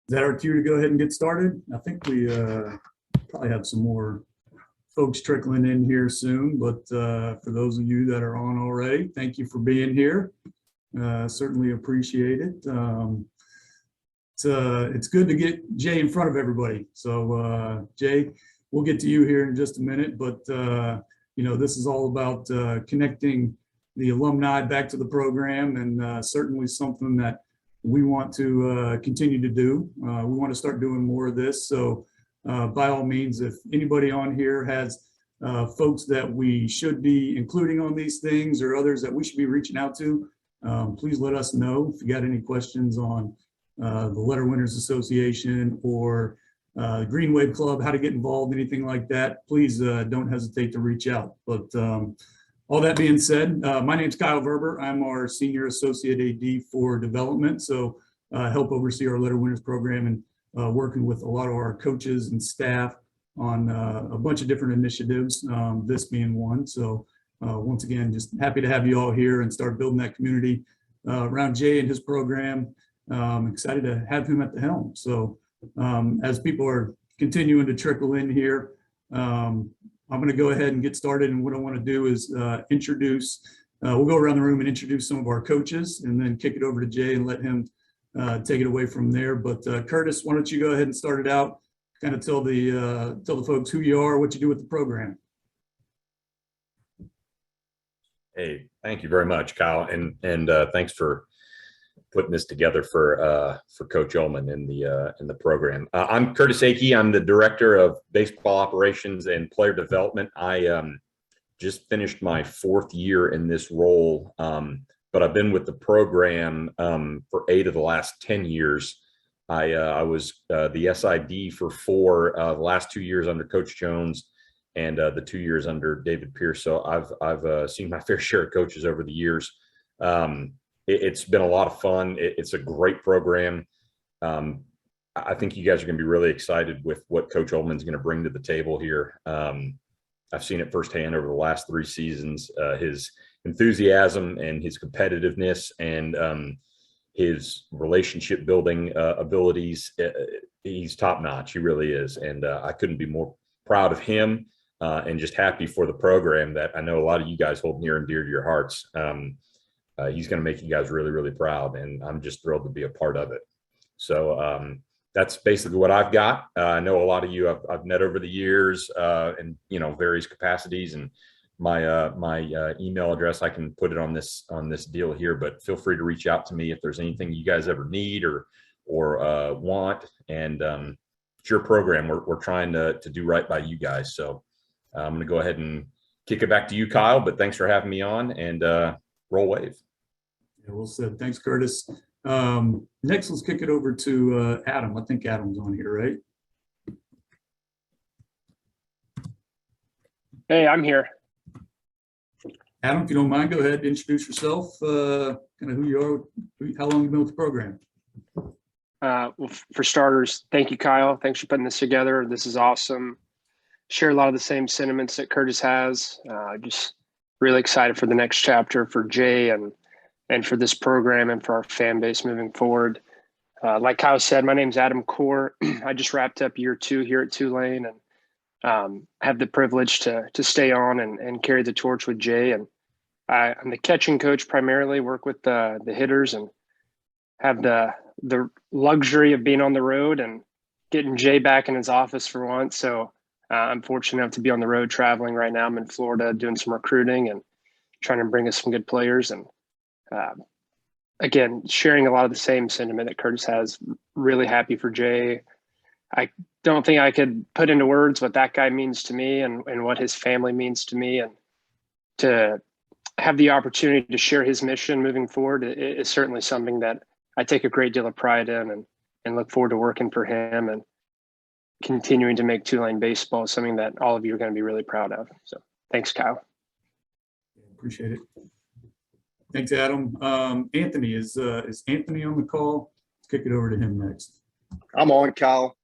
Is that our cue to go ahead and get started? I think we probably have some more folks trickling in here soon, but for those of you that are on already, thank you for being here. Certainly appreciate it. It's good to get Jay in front of everybody. So Jay, we'll get to you here in just a minute, but this is all about connecting the alumni back to the program, and certainly something that we want to continue to do. We want to start doing more of this. So by all means, if anybody on here has folks that we should be including on these things or others that we should be reaching out to, please let us know. If you got any questions on the Letterwinners Association or Green Wave Club, how to get involved, anything like that, please don't hesitate to reach out. But all that being said, my name's Kyle Verber. I'm our Senior Associate AD for Development. So help oversee our Letterwinners program and working with a lot of our coaches and staff on a bunch of different initiatives, this being one. So once again, just happy to have you all here and start building that community around Jay and his program. Excited to have him at the helm. So as people are continuing to trickle in here, I'm going to go ahead and get started. And what I want to do is introduce, we'll go around the room and introduce some of our coaches and then kick it over to Jay and let him take it away from there. But Curtis, why don't you go ahead and start it out, kind of tell the folks who you are, what you do with the program. Hey, thank you very much, Kyle. And thanks for putting this together for Coach Ullman in the program. I'm Curtis Akey. I'm the Director of Baseball Operations and Player Development. I just finished my 4th year in this role, but I've been with the program for 8 of the last 10 years. I was the SID for 4 the last 2 years under Coach Jones and the 2 years under David Pierce. So I've seen my fair share of coaches over the years. It's been a lot of fun. It's a great program. I think you guys are going to be really excited with what Coach Ullman's going to bring to the table here. I've seen it firsthand over the last 3 seasons, his enthusiasm and his competitiveness and his relationship building abilities. He's top notch. He really is. And I couldn't be more proud of him and just happy for the program that I know a lot of you guys hold near and dear to your hearts. He's going to make you guys really, really proud, and I'm just thrilled to be a part of it. So that's basically what I've got. I know a lot of you I've met over the years in various capacities, and my email address, I can put it on this deal here. But feel free to reach out to me if there's anything you guys ever need or want. And it's your program. We're trying to do right by you guys. So I'm going to go ahead and kick it back to you, Kyle. But thanks for having me on, and roll wave. Yeah, well said. Thanks, Curtis. Next, let's kick it over to Adam. I think Adam's on here, right? Hey, I'm here. Adam, if you don't mind, go ahead and introduce yourself, kind of who you are, how long you've been with the program. Well, for starters, thank you, Kyle. Thanks for putting this together. This is awesome. Share a lot of the same sentiments that Curtis has. Just really excited for the next chapter for Jay and for this program and for our fan base moving forward. Like Kyle said, my name's Adam Core. I just wrapped up year 2 here at Tulane and have the privilege to stay on and carry the torch with Jay. And I'm the catching coach primarily, work with the hitters and have the luxury of being on the road and getting Jay back in his office for once. So I'm fortunate enough to be on the road traveling right now. I'm in Florida doing some recruiting and trying to bring us some good players. And again, sharing a lot of the same sentiment that Curtis has. Really happy for Jay. I don't think I could put into words what that guy means to me and what his family means to me. And to have the opportunity to share his mission moving forward is certainly something that I take a great deal of pride in and look forward to working for him and continuing to make Tulane baseball something that all of you are going to be really proud of. So thanks, Kyle. Appreciate it. Thanks, Adam. Anthony, is Anthony on the call? Let's kick it over to him next. I'm on, Kyle.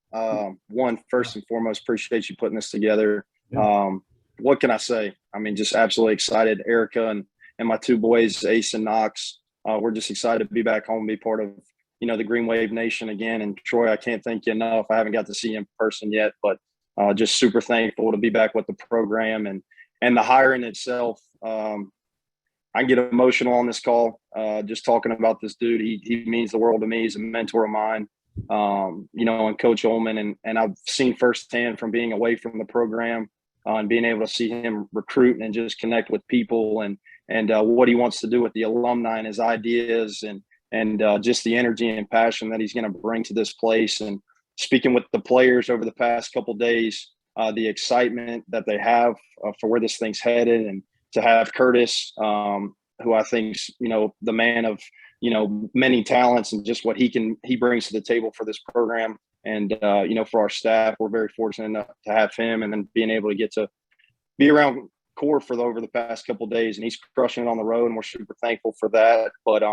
First and foremost, appreciate you putting this together. Yeah. What can I say? I mean, just absolutely excited. Erica and my 2 boys, Ace and Knox, we're just excited to be back home, be part of the Green Wave Nation again. And Troy, I can't thank you enough. I haven't got to see you in person yet, but just super thankful to be back with the program and the hiring itself. I get emotional on this call, just talking about this dude. He means the world to me. He's a mentor of mine, and Coach Ullman. And I've seen firsthand from being away from the program and being able to see him recruit and just connect with people and what he wants to do with the alumni and his ideas and just the energy and passion that he's going to bring to this place. And speaking with the players over the past couple of days, the excitement that they have for where this thing's headed, and to have Curtis, who I think's, the man of, many talents and just what he brings to the table for this program. And, for our staff, we're very fortunate enough to have him, and then being able to get to be around Core over the past couple of days, and he's crushing it on the road, and we're super thankful for that. But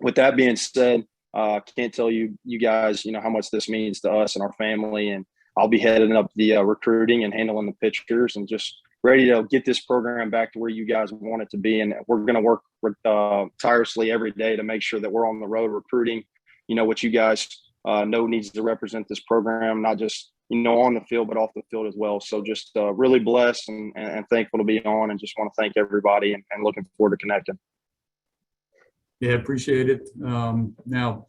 with that being said, can't tell you guys, how much this means to us and our family. And I'll be heading up the recruiting and handling the pictures and just ready to get this program back to where you guys want it to be. And we're going to work tirelessly every day to make sure that we're on the road recruiting, what you guys know needs to represent this program, not just, on the field, but off the field as well. So just really blessed and thankful to be on, and just want to thank everybody and looking forward to connecting. Yeah, appreciate it. Now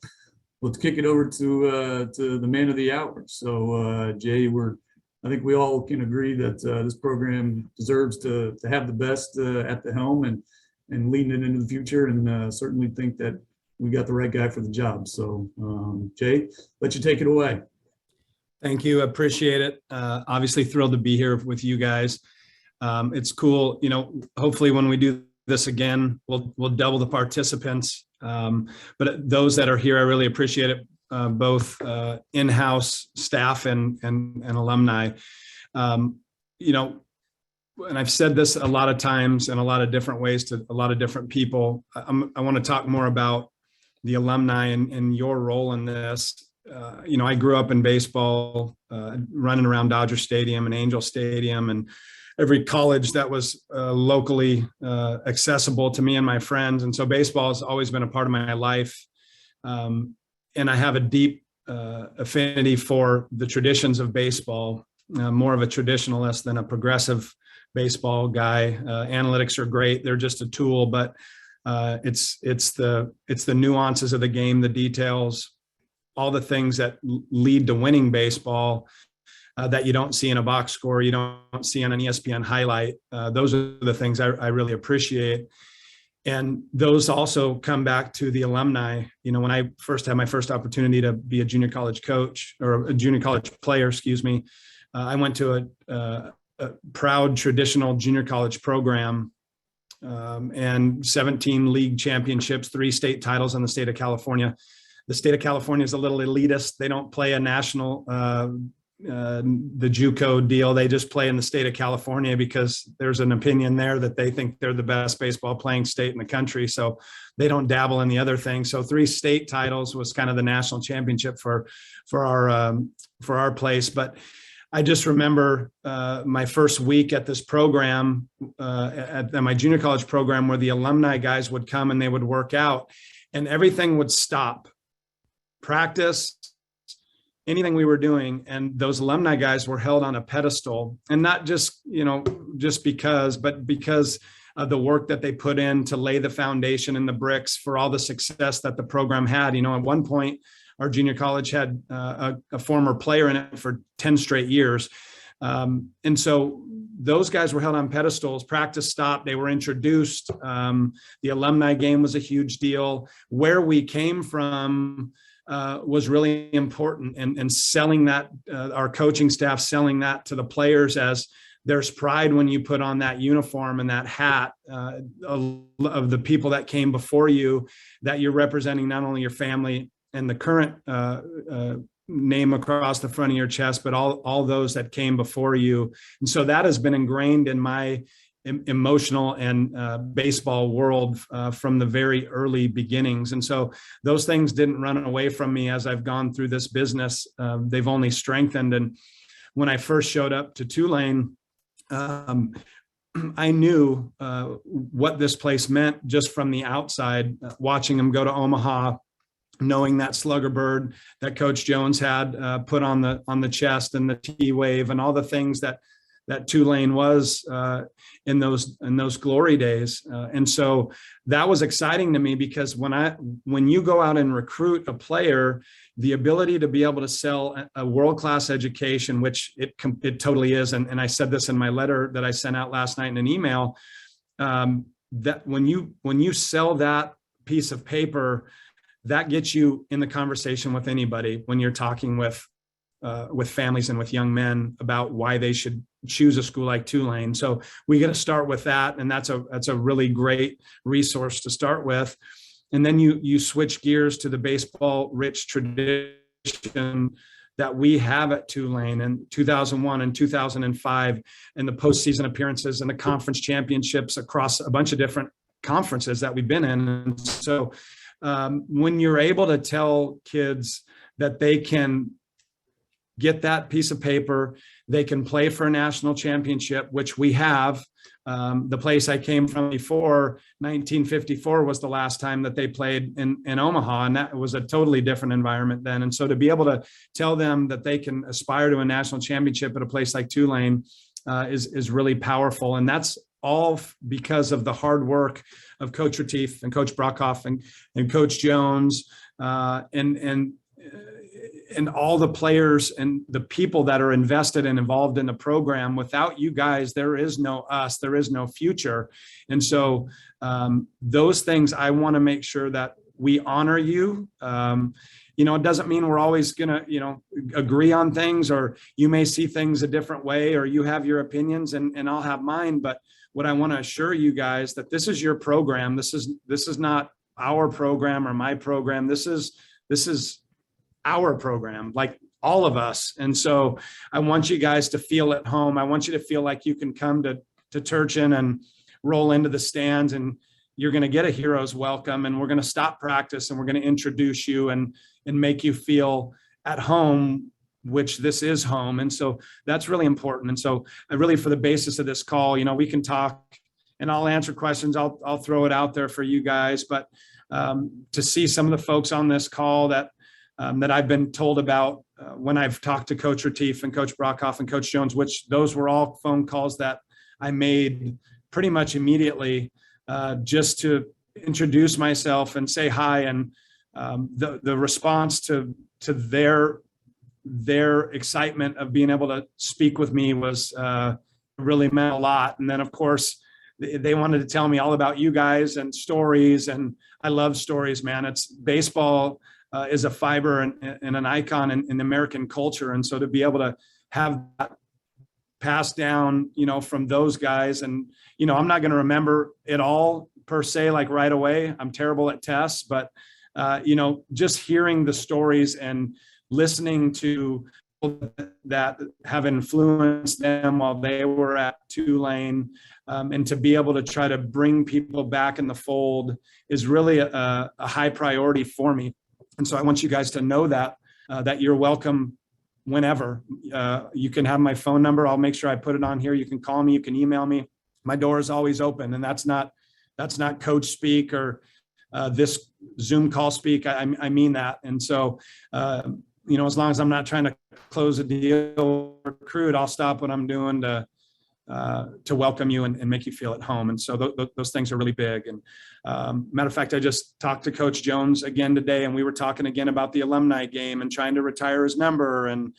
let's kick it over to the man of the hour. So Jay, I think we all can agree that this program deserves to have the best at the helm and leading it into the future, and certainly think that we got the right guy for the job. So Jay, let you take it away. Thank you. Appreciate it. Obviously thrilled to be here with you guys. It's cool. Hopefully when we do this again, we'll double the participants. But those that are here, I really appreciate it. Both in-house staff and alumni. And I've said this a lot of times in a lot of different ways to a lot of different people. I want to talk more about the alumni and your role in this. I grew up in baseball, running around Dodger Stadium and Angel Stadium and every college that was locally accessible to me and my friends. And so baseball has always been a part of my life. And I have a deep affinity for the traditions of baseball, more of a traditionalist than a progressive baseball guy. Analytics are great. They're just a tool, but it's the nuances of the game, the details, all the things that lead to winning baseball that you don't see in a box score, you don't see on an ESPN highlight. Those are the things I really appreciate. And those also come back to the alumni. When I first had my first opportunity to be a junior college coach or a junior college player, I went to a proud traditional junior college program and 17 league championships, 3 state titles in the state of California. The state of California is a little elitist. They don't play a national, the JUCO deal. They just play in the state of California because there's an opinion there that they think they're the best baseball playing state in the country. So they don't dabble in the other things. So 3 state titles was kind of the national championship for our place. But I just remember my first week at this program, at my junior college program, where the alumni guys would come and they would work out and everything would stop. Practice, anything we were doing, and those alumni guys were held on a pedestal, and not just because, but because of the work that they put in to lay the foundation and the bricks for all the success that the program had. At one point, our junior college had a former player in it for 10 straight years. And so those guys were held on pedestals. Practice stopped. They were introduced. The alumni game was a huge deal. Where we came from was really important, and selling that, our coaching staff selling that to the players as there's pride when you put on that uniform and that hat of the people that came before you, that you're representing not only your family and the current name across the front of your chest, but all those that came before you. And so that has been ingrained in my emotional and baseball world from the very early beginnings. And so those things didn't run away from me as I've gone through this business. They've only strengthened. And when I first showed up to Tulane, I knew what this place meant just from the outside, watching them go to Omaha knowing that slugger bird that Coach Jones had put on the chest, and the T-wave and all the things that Tulane was in those glory days. And so that was exciting to me, because when you go out and recruit a player, the ability to be able to sell a world-class education, which it totally is. And I said this in my letter that I sent out last night in an email, that when you sell that piece of paper, that gets you in the conversation with anybody when you're talking with families and with young men about why they should choose a school like Tulane. So we got to start with that, and that's a really great resource to start with. And then you switch gears to the baseball-rich tradition that we have at Tulane in 2001 and 2005, and the postseason appearances and the conference championships across a bunch of different conferences that we've been in. And so when you're able to tell kids that they can get that piece of paper, they can play for a national championship, which we have. The place I came from before, 1954 was the last time that they played in Omaha, and that was a totally different environment then. And so to be able to tell them that they can aspire to a national championship at a place like Tulane is really powerful. And that's all because of the hard work of Coach Retief and Coach Brockhoff and Coach Jones and all the players and the people that are invested and involved in the program. Without you guys, there is no us, there is no future. And so those things, I want to make sure that we honor you. It doesn't mean we're always going to, agree on things, or you may see things a different way, or you have your opinions and I'll have mine. But what I want to assure you guys, that this is your program. This is not our program or my program. This is our program, like all of us. And so I want you guys to feel at home. I want you to feel like you can come to Turchin and roll into the stands, and you're going to get a hero's welcome, and we're going to stop practice, and we're going to introduce you and make you feel at home, which this is home. And so that's really important. And so really, for the basis of this call, we can talk and I'll answer questions. I'll throw it out there for you guys, but to see some of the folks on this call that I've been told about when I've talked to Coach Retief and Coach Brockhoff and Coach Jones, which those were all phone calls that I made pretty much immediately, just to introduce myself and say hi. And the response to their excitement of being able to speak with me was really meant a lot. And then, of course, they wanted to tell me all about you guys and stories. And I love stories, man. It's baseball is a fiber and an icon in American culture. And so to be able to have that passed down, from those guys, and, I'm not going to remember it all per se, like right away. I'm terrible at tests, but, just hearing the stories and listening to people that have influenced them while they were at Tulane, and to be able to try to bring people back in the fold is really a high priority for me. And so I want you guys to know that you're welcome whenever. You can have my phone number. I'll make sure I put it on here. You can call me. You can email me. My door is always open. And that's not coach speak or this Zoom call speak. I mean that. And so, as long as I'm not trying to close a deal or recruit, I'll stop what I'm doing to welcome you and make you feel at home. And so those things are really big. And matter of fact, I just talked to Coach Jones again today, and we were talking again about the alumni game and trying to retire his number and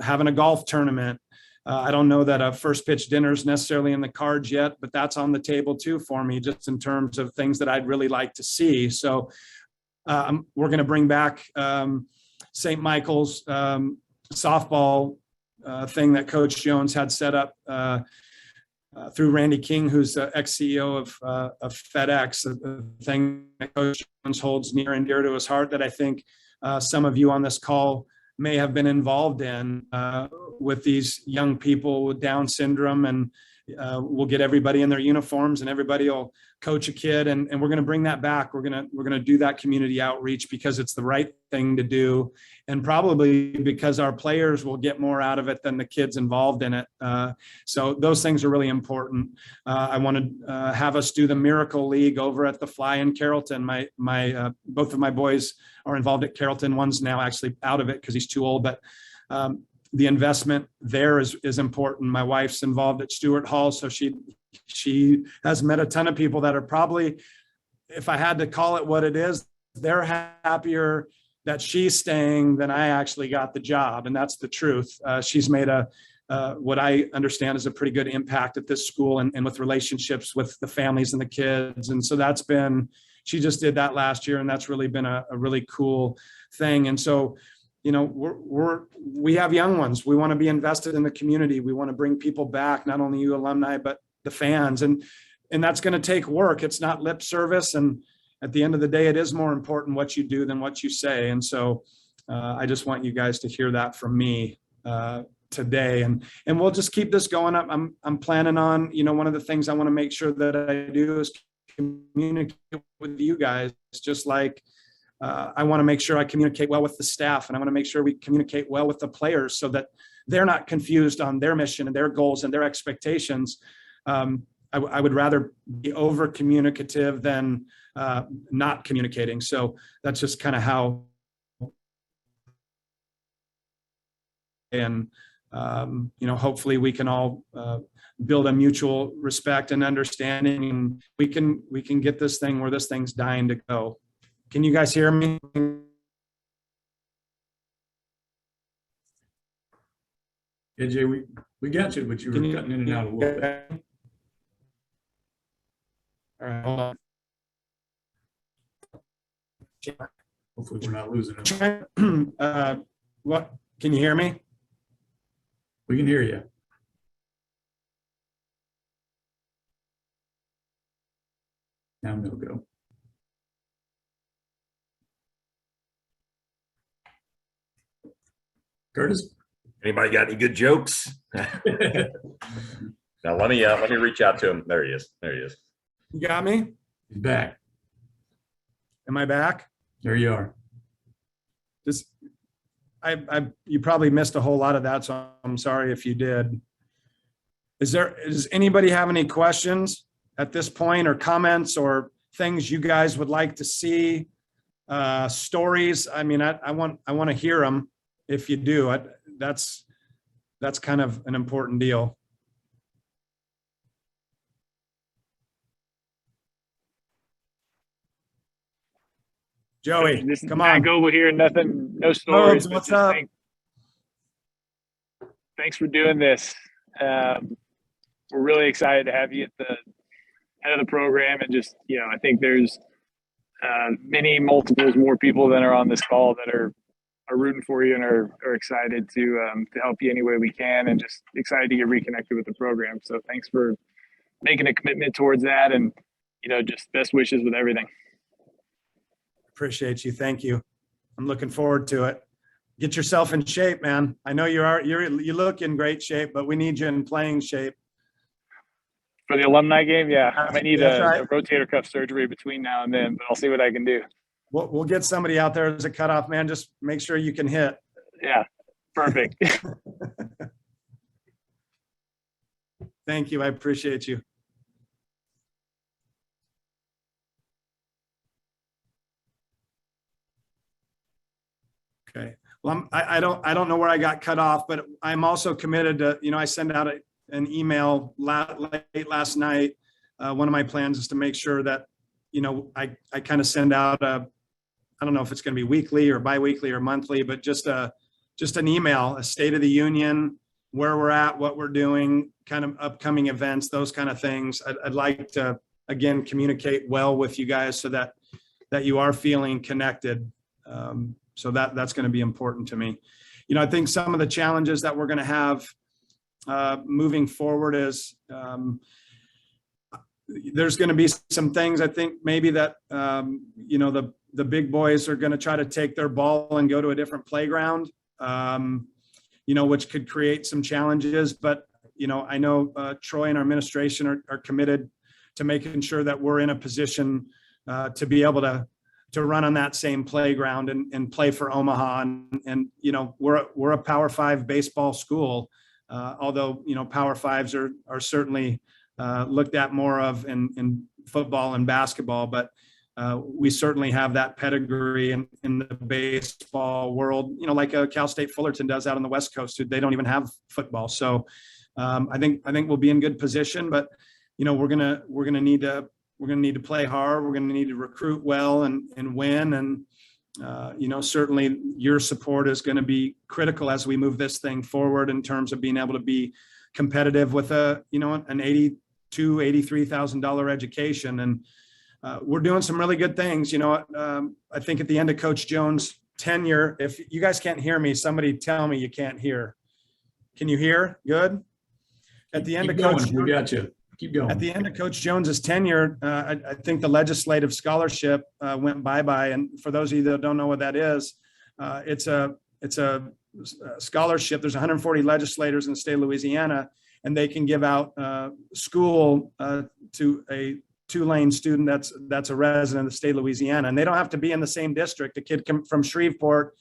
having a golf tournament. I don't know that a first pitch dinner is necessarily in the cards yet, but that's on the table too for me, just in terms of things that I'd really like to see. So we're going to bring back St. Michael's softball thing that Coach Jones had set up through Randy King, who's the ex-CEO of FedEx, a thing that Coach Jones holds near and dear to his heart that I think some of you on this call may have been involved in with these young people with Down syndrome we'll get everybody in their uniforms and everybody will coach a kid, and we're going to bring that back. We're going to do that community outreach because it's the right thing to do, and probably because our players will get more out of it than the kids involved in it. So those things are really important. I want to have us do the Miracle League over at the Fly in Carrollton. My both of my boys are involved at Carrollton. One's now actually out of it because he's too old, but the investment there is important. My wife's involved at Stewart Hall, so she has met a ton of people that are probably, if I had to call it what it is, they're happier that she's staying than I actually got the job, and that's the truth. She's made what I understand is a pretty good impact at this school and with relationships with the families and the kids, and so she just did that last year, and that's really been a really cool thing. And so, you know, we have young ones. We want to be invested in the community. We want to bring people back, not only you alumni, but the fans. And that's going to take work. It's not lip service. And at the end of the day, it is more important what you do than what you say. And so I just want you guys to hear that from me today. And we'll just keep this going up. I'm planning on, you know, one of the things I want to make sure that I do is communicate with you guys, just like I want to make sure I communicate well with the staff, and I want to make sure we communicate well with the players so that they're not confused on their mission and their goals and their expectations. I would rather be over communicative than not communicating. So that's just kind of how, and you know, hopefully we can all build a mutual respect and understanding, and we can get this thing where this thing's dying to go. Can you guys hear me? Yeah, Jay, we got you, but you were cutting in and out a little bit. All right, hold on. Hopefully we're not losing it. What? Can you hear me? We can hear you. Now no go. Curtis? Anybody got any good jokes? Now let me reach out to him. There he is. You got me? He's back. Am I back? There you are. Just, you probably missed a whole lot of that, so I'm sorry if you did. Does anybody have any questions at this point, or comments, or things you guys would like to see? Stories? I mean, I want to hear them. If you do, that's kind of an important deal. Joey, come on. Go over here. Nothing, no stories. What's up? Thanks for doing this. We're really excited to have you at the head of the program, and just, you know, I think there's multiples more people than are on this call that are rooting for you and are excited to help you any way we can, and just excited to get reconnected with the program. So thanks for making a commitment towards that, and, you know, just best wishes with everything. Appreciate you. Thank you. I'm looking forward to it. Get yourself in shape, man. I know you look in great shape, but we need you in playing shape. For the alumni game, yeah. I might need Right. a rotator cuff surgery between now and then, but I'll see what I can do. We'll get somebody out there as a cutoff man. Just make sure you can hit. Yeah, perfect. Thank you. I appreciate you. Okay. Well, I don't know where I got cut off, but I'm also committed to, you know, I send out an email late last night. One of my plans is to make sure that, you know, I kind of send out I don't know if it's going to be weekly or biweekly or monthly, but just an email, a state of the union, where we're at, what we're doing, kind of upcoming events, those kind of things. I'd like to, again, communicate well with you guys so that you are feeling connected. So that's going to be important to me. You know, I think some of the challenges that we're going to have moving forward is there's going to be some things, I think, maybe that, you know, the big boys are going to try to take their ball and go to a different playground, you know, which could create some challenges. But, I know Troy and our administration are committed to making sure that we're in a position to be able to run on that same playground and play for Omaha. And we're a Power 5 baseball school, although, Power 5s are certainly looked at more of in football and basketball, but we certainly have that pedigree in the baseball world, like a Cal State Fullerton does out on the West Coast. They don't even have football. So I think we'll be in good position, but we're gonna need to play hard. We're gonna need to recruit well and win. And certainly your support is going to be critical as we move this thing forward in terms of being able to be competitive with an $83,000 education. And we're doing some really good things. I think at the end of Coach Jones' tenure, if you guys can't hear me, somebody tell me you can't hear. Can you hear? Good. At the end of Coach, we got you. Keep going. At the end of Coach Jones's tenure, I think the legislative scholarship went bye-bye. And for those of you that don't know what that is, it's a scholarship. There's 140 legislators in the state of Louisiana, and they can give out school to a Tulane student that's a resident of the state of Louisiana. And they don't have to be in the same district. A kid from Shreveport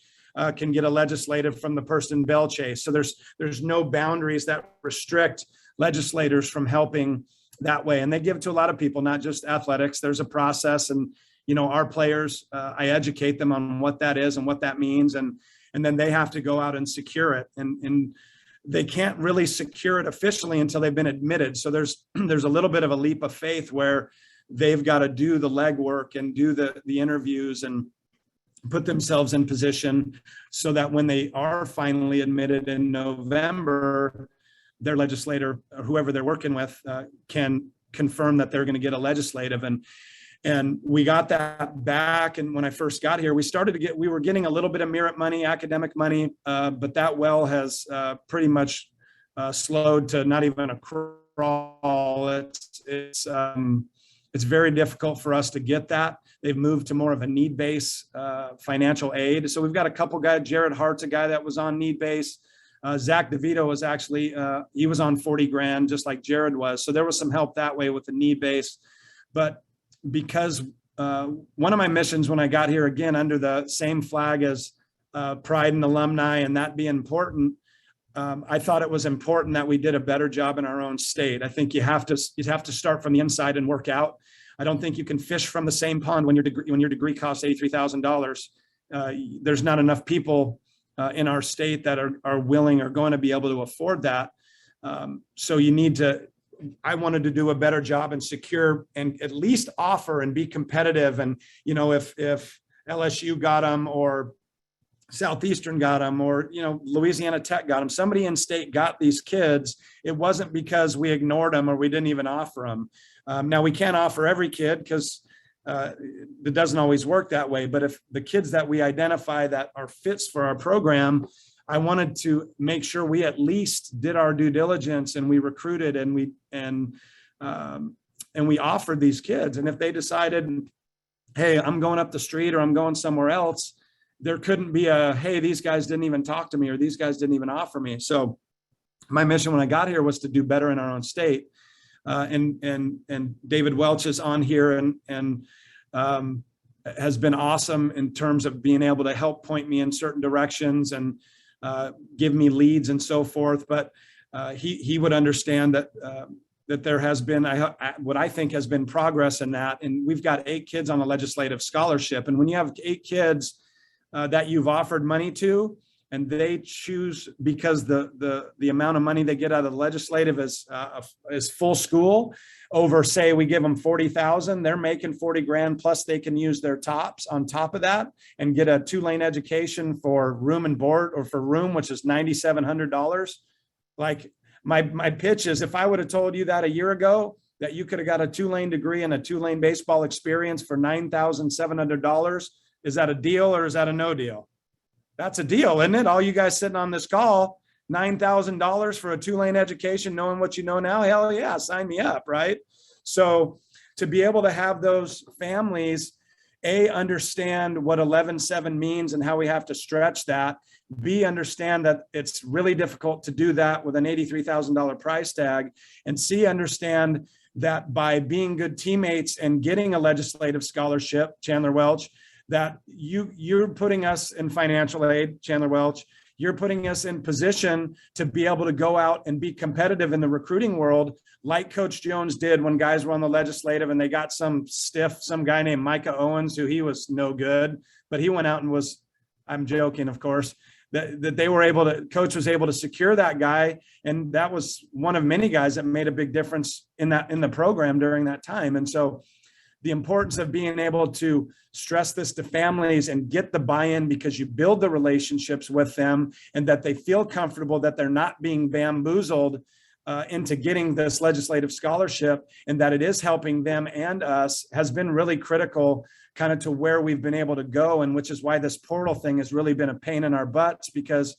can get a legislative from the person in Belle Chase. So there's no boundaries that restrict legislators from helping that way. And they give to a lot of people, not just athletics. There's a process, and our players, I educate them on what that is and what that means, and then they have to go out and secure it, and they can't really secure it officially until they've been admitted. So there's a little bit of a leap of faith where they've got to do the legwork and do the interviews and put themselves in position so that when they are finally admitted in November, their legislator, or whoever they're working with, can confirm that they're going to get a legislative. And we got that back. And when I first got here, we were getting a little bit of merit money, academic money, but that well has pretty much slowed to not even a crawl. It's very difficult for us to get that. They've moved to more of a need-based financial aid. So we've got a couple guys. Jared Hart's a guy that was on need-based. Zach DeVito was actually, he was on 40 grand, just like Jared was. So there was some help that way with the need base. But because one of my missions when I got here, again, under the same flag as pride and alumni and that being important, I thought it was important that we did a better job in our own state. I think you have to start from the inside and work out. I don't think you can fish from the same pond when your degree costs $83,000. There's not enough people in our state that are willing or going to be able to afford that. So I wanted to do a better job and secure and at least offer and be competitive. And, if LSU got them or Southeastern got them or, Louisiana Tech got them, somebody in state got these kids, it wasn't because we ignored them or we didn't even offer them. Now we can't offer every kid because it doesn't always work that way. But if the kids that we identify that are fits for our program, I wanted to make sure we at least did our due diligence and we recruited and we offered these kids. And if they decided, hey, I'm going up the street or I'm going somewhere else, there couldn't be hey, these guys didn't even talk to me or these guys didn't even offer me. So my mission when I got here was to do better in our own state. And David Welch is on here and has been awesome in terms of being able to help point me in certain directions and give me leads and so forth. But he would understand that there has been what I think has been progress in that. And we've got 8 kids on a legislative scholarship. And when you have 8 kids that you've offered money to, and they choose because the amount of money they get out of the legislative is full school over, say, we give them 40,000, they're making 40 grand plus they can use their tops on top of that and get a Tulane education for room and board or for room, which is $9,700. Like my pitch is, if I would have told you that a year ago, that you could have got a Tulane degree and a Tulane baseball experience for $9,700, is that a deal or is that a no deal? That's a deal, isn't it? All you guys sitting on this call, $9,000 for a Tulane education, knowing what you know now, hell yeah, sign me up, right? So to be able to have those families A, understand what 11-7 means and how we have to stretch that. B, understand that it's really difficult to do that with an $83,000 price tag. And C, understand that by being good teammates and getting a legislative scholarship, Chandler Welch, that you're putting us in financial aid, Chandler Welch, you're putting us in position to be able to go out and be competitive in the recruiting world, like Coach Jones did when guys were on the legislative and they got some guy named Micah Owens, who he was no good, but he went out and was, I'm joking, of course, that they were able to, Coach was able to secure that guy. And that was one of many guys that made a big difference in the program during that time. And so the importance of being able to stress this to families and get the buy-in, because you build the relationships with them and that they feel comfortable, that they're not being bamboozled into getting this legislative scholarship, and that it is helping them and us, has been really critical kind of to where we've been able to go. And which is why this portal thing has really been a pain in our butts, because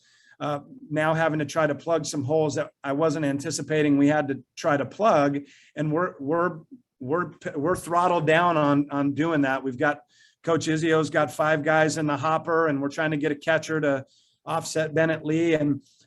now having to try to plug some holes that I wasn't anticipating we had to try to plug. And we're throttled down on doing that. We've got Coach Izio's got 5 guys in the hopper, and we're trying to get a catcher to offset Bennett Lee.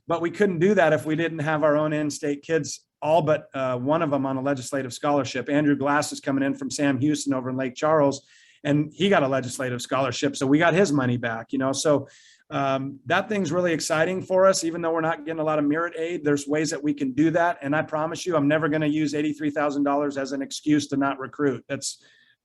But we couldn't do that if we didn't have our own in-state kids, all but one of them on a legislative scholarship. Andrew Glass is coming in from Sam Houston over in Lake Charles, and he got a legislative scholarship. So we got his money back, so that thing's really exciting for us. Even though we're not getting a lot of merit aid, there's ways that we can do that. And I promise you, I'm never going to use $83,000 as an excuse to not recruit.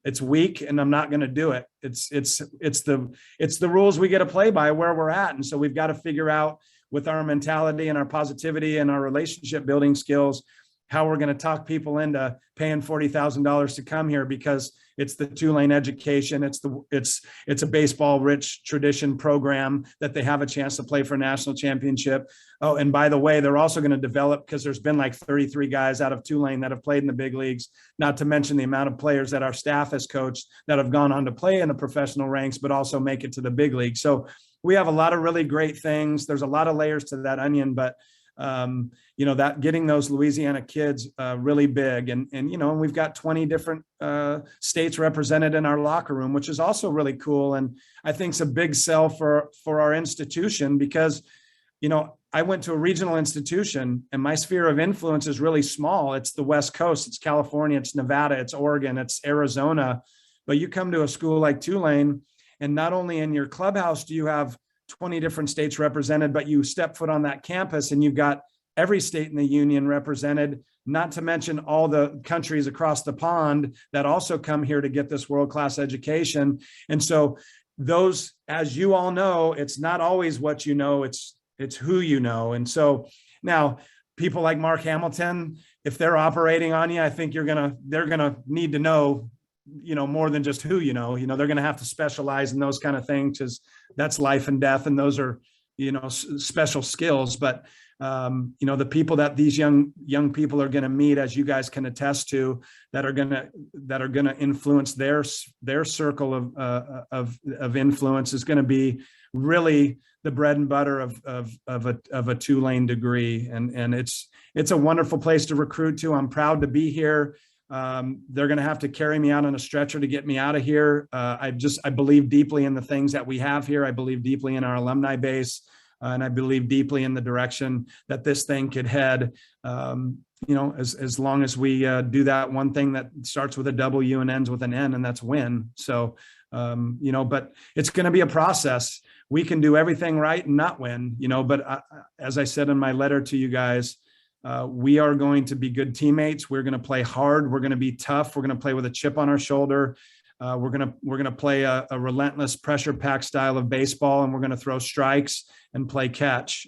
It's weak, and I'm not going to do it. It's the rules we get to play by where we're at. And so we've got to figure out, with our mentality and our positivity and our relationship building skills, how we're going to talk people into paying $40,000 to come here, because it's the Tulane education. It's a baseball rich tradition program that they have a chance to play for a national championship. Oh, and by the way, they're also going to develop, because there's been like 33 guys out of Tulane that have played in the big leagues, not to mention the amount of players that our staff has coached that have gone on to play in the professional ranks, but also make it to the big league. So we have a lot of really great things. There's a lot of layers to that onion, but that getting those Louisiana kids really big, and we've got 20 different states represented in our locker room, which is also really cool. And I think it's a big sell for our institution, because I went to a regional institution and my sphere of influence is really small. It's the West Coast, it's California, it's Nevada, it's Oregon, it's Arizona. But you come to a school like Tulane, and not only in your clubhouse do you have 20 different states represented, but you step foot on that campus and you've got every state in the union represented, not to mention all the countries across the pond that also come here to get this world-class education. And so those, as you all know, it's not always what you know, it's who you know. And so now people like Mark Hamilton, if they're operating on you, I think they're gonna need to know more than just who they're going to have to specialize in those kind of things, because that's life and death, and those are special skills. But the people that these young people are going to meet, as you guys can attest to, that are going to influence their circle of influence, is going to be really the bread and butter of a Tulane degree. And it's a wonderful place to recruit to. I'm proud to be here. They're going to have to carry me out on a stretcher to get me out of here. I believe deeply in the things that we have here. I believe deeply in our alumni base, and I believe deeply in the direction that this thing could head. As long as we do that one thing that starts with a W and ends with an N, and that's win. So, but it's going to be a process. We can do everything right and not win, but as I said in my letter to you guys, we are going to be good teammates. We're going to play hard. We're going to be tough. We're going to play with a chip on our shoulder. We're going to play a relentless pressure pack style of baseball, and we're going to throw strikes and play catch.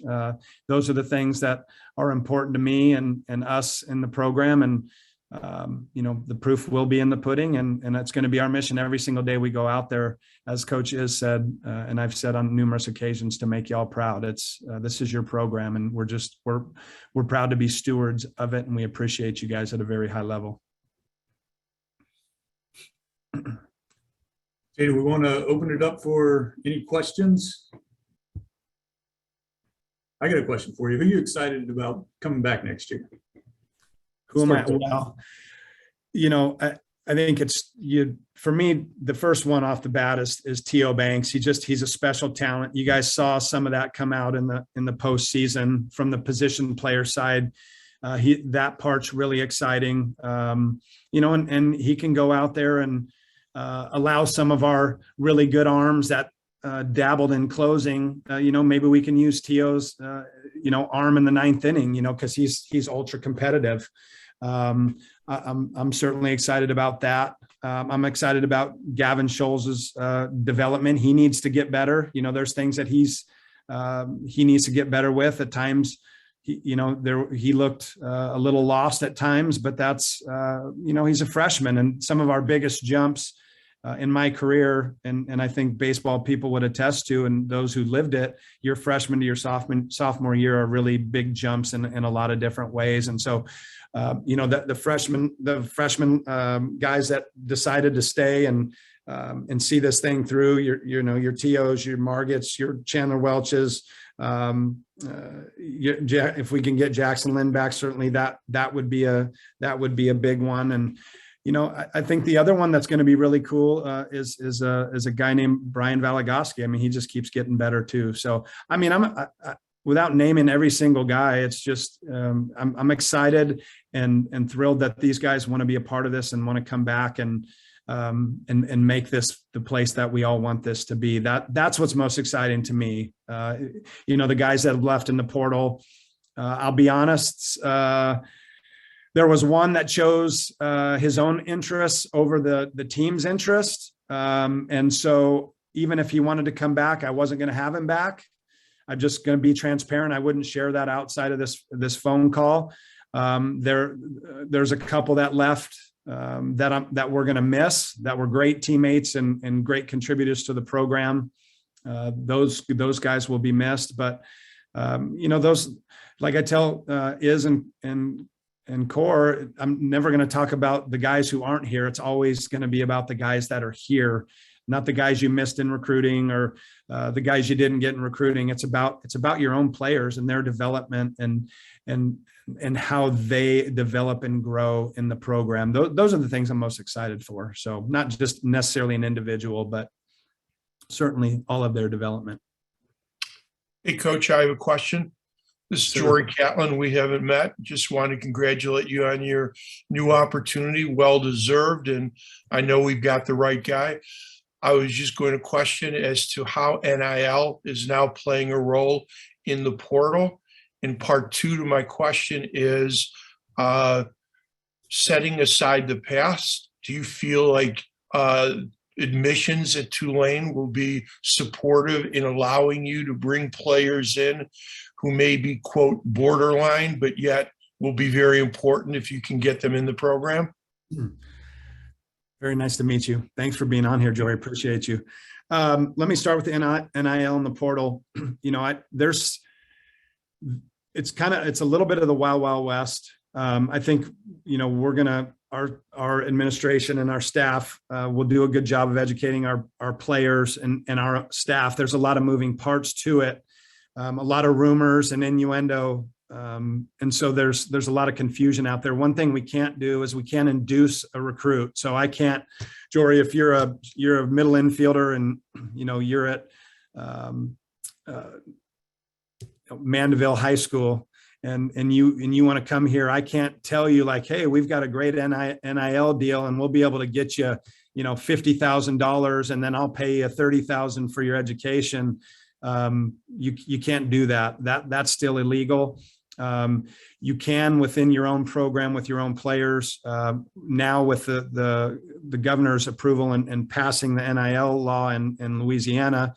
Those are the things that are important to me and us in the program. And the proof will be in the pudding, and that's going to be our mission every single day we go out there, as Coach Iz said, and I've said on numerous occasions, to make y'all proud. This is your program, and we're proud to be stewards of it, and we appreciate you guys at a very high level. Jay, do we want to open it up for any questions? I got a question for you. Who are you excited about coming back next year? Who am I? Well, I think for me, the first one off the bat is T.O. Banks. He's a special talent. You guys saw some of that come out in the postseason from the position player side. That part's really exciting. And he can go out there and allow some of our really good arms that dabbled in closing. Maybe we can use T.O.'s arm in the ninth inning, because he's ultra competitive. I'm certainly excited about that. I'm excited about Gavin Scholz's development. He needs to get better. There's things that he needs to get better with. At times, he looked a little lost at times, but that's he's a freshman, and some of our biggest jumps in my career, and I think baseball people would attest to, and those who lived it, your freshman to your sophomore year are really big jumps in a lot of different ways. And so, the freshman guys that decided to stay and see this thing through, your T.O.s, your Margits, your Chandler Welches, if we can get Jackson Lynn back, certainly that would be a big one. And I think the other one that's going to be really cool is a guy named Brian Valagoski. I mean, he just keeps getting better too. So, I mean, without naming every single guy, it's just I'm excited and thrilled that these guys want to be a part of this and want to come back and make this the place that we all want this to be. That's what's most exciting to me. The guys that have left in the portal, I'll be honest, there was one that chose his own interests over the team's interest. And so even if he wanted to come back, I wasn't going to have him back. I'm just going to be transparent. I wouldn't share that outside of this phone call. There's a couple that left that we're going to miss, that were great teammates and great contributors to the program. Those guys will be missed, but those, like I tell Iz and Core, I'm never going to talk about the guys who aren't here. It's always going to be about the guys that are here, not the guys you missed in recruiting or the guys you didn't get in recruiting. It's about your own players and their development and how they develop and grow in the program. Those are the things I'm most excited for. So not just necessarily an individual, but certainly all of their development. Hey, Coach, I have a question. This is Jory Catlin. We haven't met. Just want to congratulate you on your new opportunity. Well-deserved, and I know we've got the right guy. I was just going to question as to how NIL is now playing a role in the portal. And part two to my question is, setting aside the past, do you feel like admissions at Tulane will be supportive in allowing you to bring players in who may be, quote, borderline, but yet will be very important if you can get them in the program? Very nice to meet you. Thanks for being on here, Joey. Appreciate you. Let me start with the NIL in the portal. It's a little bit of the Wild Wild West. I think, our administration and our staff will do a good job of educating our players and our staff. There's a lot of moving parts to it, a lot of rumors and innuendo. And so there's a lot of confusion out there. One thing we can't do is we can't induce a recruit. So I can't, Jory, if you're a middle infielder and, you're at Mandeville High School and you want to come here, I can't tell you like, hey, we've got a great NIL deal and we'll be able to get you, $50,000 and then I'll pay you $30,000 for your education. You can't do that. That's still illegal. You can within your own program with your own players. Now with the governor's approval and passing the NIL law in Louisiana,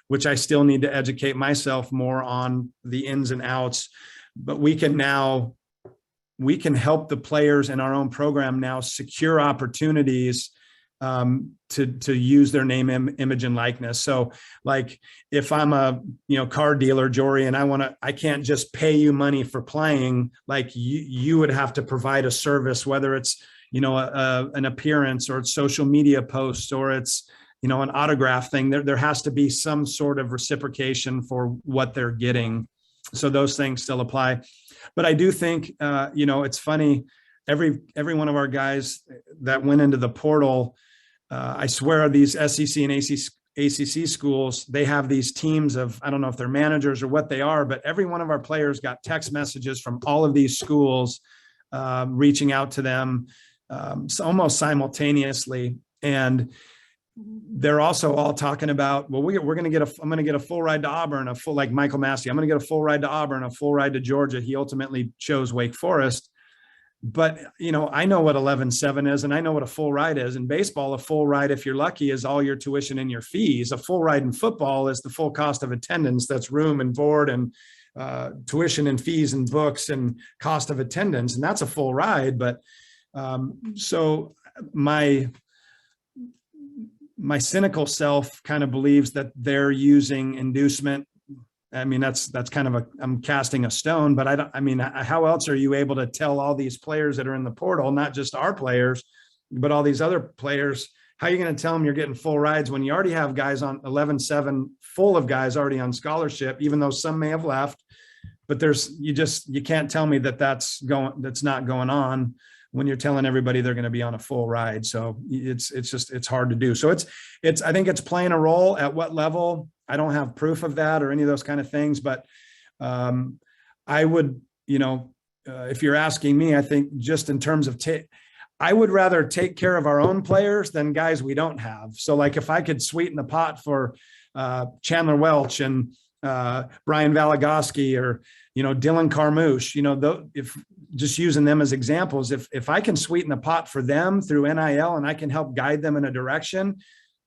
which I still need to educate myself more on the ins and outs, but we can help the players in our own program now secure opportunities to use their name, image, and likeness. So like if I'm a, car dealer, Jory, and I can't just pay you money for playing, like you would have to provide a service, whether it's, an appearance or it's social media posts or it's, an autograph thing. There has to be some sort of reciprocation for what they're getting. So those things still apply. But I do think, it's funny every one of our guys that went into the portal, I swear these SEC and ACC schools, they have these teams of, I don't know if they're managers or what they are, but every one of our players got text messages from all of these schools reaching out to them almost simultaneously. And they're also all talking about, well, I'm going to get a full ride to Auburn, like Michael Massey. I'm going to get a full ride to Auburn, a full ride to Georgia. He ultimately chose Wake Forest. But, I know what 11.7 is, and I know what a full ride is. In baseball, a full ride, if you're lucky, is all your tuition and your fees. A full ride in football is the full cost of attendance. That's room and board and tuition and fees and books and cost of attendance. And that's a full ride. But so my cynical self kind of believes that they're using inducement. I mean, that's kind of I'm casting a stone, but how else are you able to tell all these players that are in the portal, not just our players, but all these other players, how are you going to tell them you're getting full rides when you already have guys on 11.7 full of guys already on scholarship, even though some may have left, but you can't tell me that's not going on when you're telling everybody they're going to be on a full ride. So it's hard to do. So I think it's playing a role. At what level? I don't have proof of that or any of those kind of things, but I would, if you're asking me, I think just in terms of I would rather take care of our own players than guys we don't have. So like if I could sweeten the pot for Chandler Welch and Brian Valagoski or, Dylan Carmouche, if just using them as examples, if I can sweeten the pot for them through NIL and I can help guide them in a direction,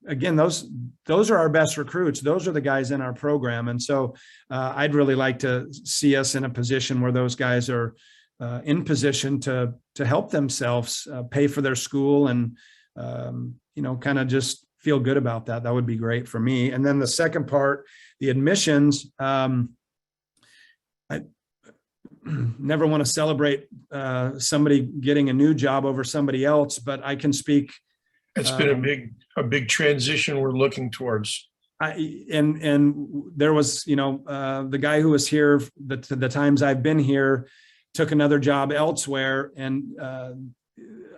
again, those are our best recruits. Those are the guys in our program. And so I'd really like to see us in a position where those guys are in position to help themselves pay for their school and, kind of just feel good about that. That would be great for me. And then the second part, the admissions, I never want to celebrate somebody getting a new job over somebody else, but I can speak. It's been a big transition we're looking towards. And there was, the guy who was here, the times I've been here, took another job elsewhere. And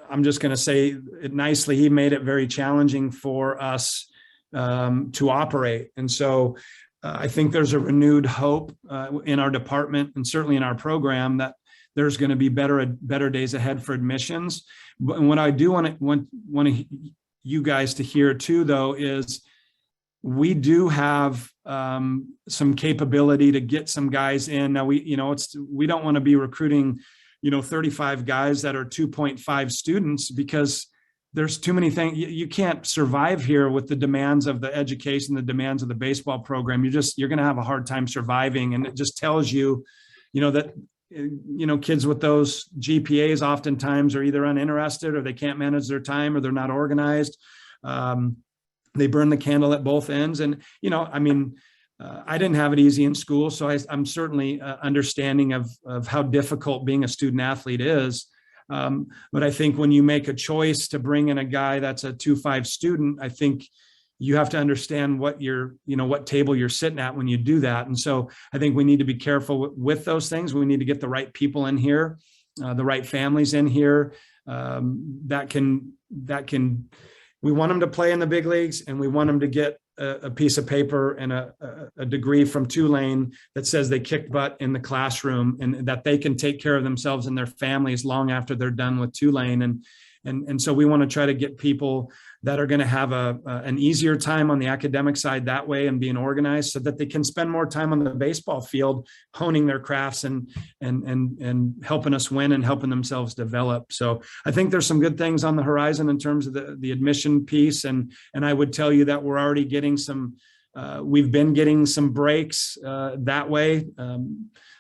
I'm just going to say it nicely. He made it very challenging for us to operate. And so I think there's a renewed hope in our department and certainly in our program that there's going to be better days ahead for admissions. But what I do want you guys to hear too, though, is we do have some capability to get some guys in. Now we don't want to be recruiting, 35 guys that are 2.5 students because there's too many things. You can't survive here with the demands of the education, the demands of the baseball program. You're going to have a hard time surviving. And it just tells you, that kids with those GPAs oftentimes are either uninterested or they can't manage their time or they're not organized. They burn the candle at both ends. And, I didn't have it easy in school. So I'm certainly understanding of how difficult being a student athlete is. But I think when you make a choice to bring in a guy that's a 2.5 student, I think you have to understand what what table you're sitting at when you do that. And so I think we need to be careful with those things. We need to get the right people in here, the right families in here that can, we want them to play in the big leagues and we want them to get a piece of paper and a degree from Tulane that says they kicked butt in the classroom and that they can take care of themselves and their families long after they're done with Tulane. And so we want to try to get people that are going to have an easier time on the academic side that way and being organized so that they can spend more time on the baseball field, honing their crafts and helping us win and helping themselves develop. So I think there's some good things on the horizon in terms of the admission piece. And I would tell you that we're already getting we've been getting some breaks that way.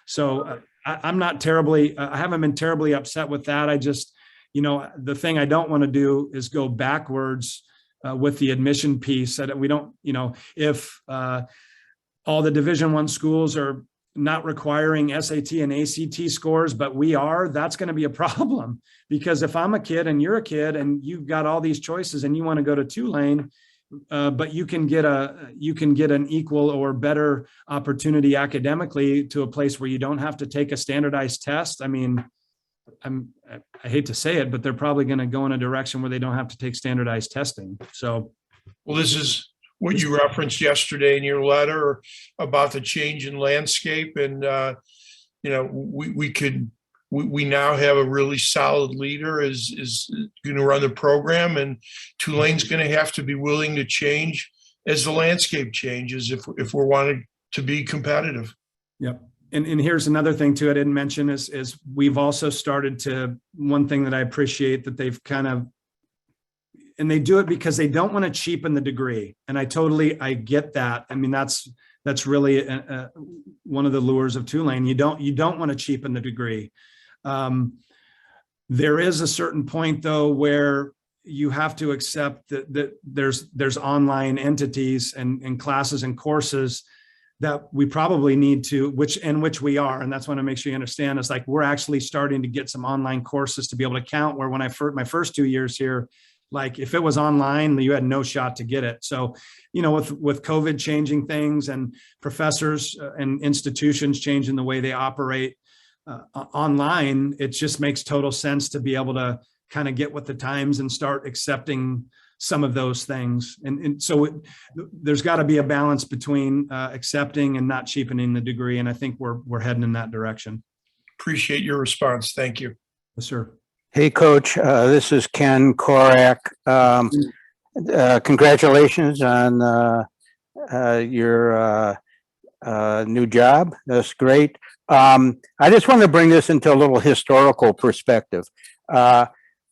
So I'm not terribly, I haven't been terribly upset with that. I just, the thing I don't want to do is go backwards with the admission piece that we don't, if all the Division I schools are not requiring SAT and ACT scores, but we are, that's going to be a problem because if I'm a kid and you're a kid and you've got all these choices and you want to go to Tulane, but you can get an equal or better opportunity academically to a place where you don't have to take a standardized test. I mean, I hate to say it, but they're probably going to go in a direction where they don't have to take standardized testing. So, Well, this is what you referenced yesterday in your letter about the change in landscape. And, we now have a really solid leader is going to run the program, and Tulane's going to have to be willing to change as the landscape changes if we're wanting to be competitive. yep. And here's another thing too, I didn't mention is we've also started to, one thing that I appreciate that they've kind of, and they do it because they don't want to cheapen the degree. And I get that. I mean, that's really one of the lures of Tulane. You don't want to cheapen the degree. There is a certain point though, where you have to accept that there's online entities and classes and courses that we probably need to, which we are. And that's what I make sure you understand is like, we're actually starting to get some online courses to be able to count, where when my first 2 years here, like if it was online, you had no shot to get it. So, with COVID changing things and professors and institutions changing the way they operate online, it just makes total sense to be able to kind of get with the times and start accepting some of those things. And so there's got to be a balance between accepting and not cheapening the degree. And I think we're heading in that direction. Appreciate your response. Thank you. Yes, sir. Hey, Coach, this is Ken Korak. Congratulations on your new job. That's great. I just want to bring this into a little historical perspective.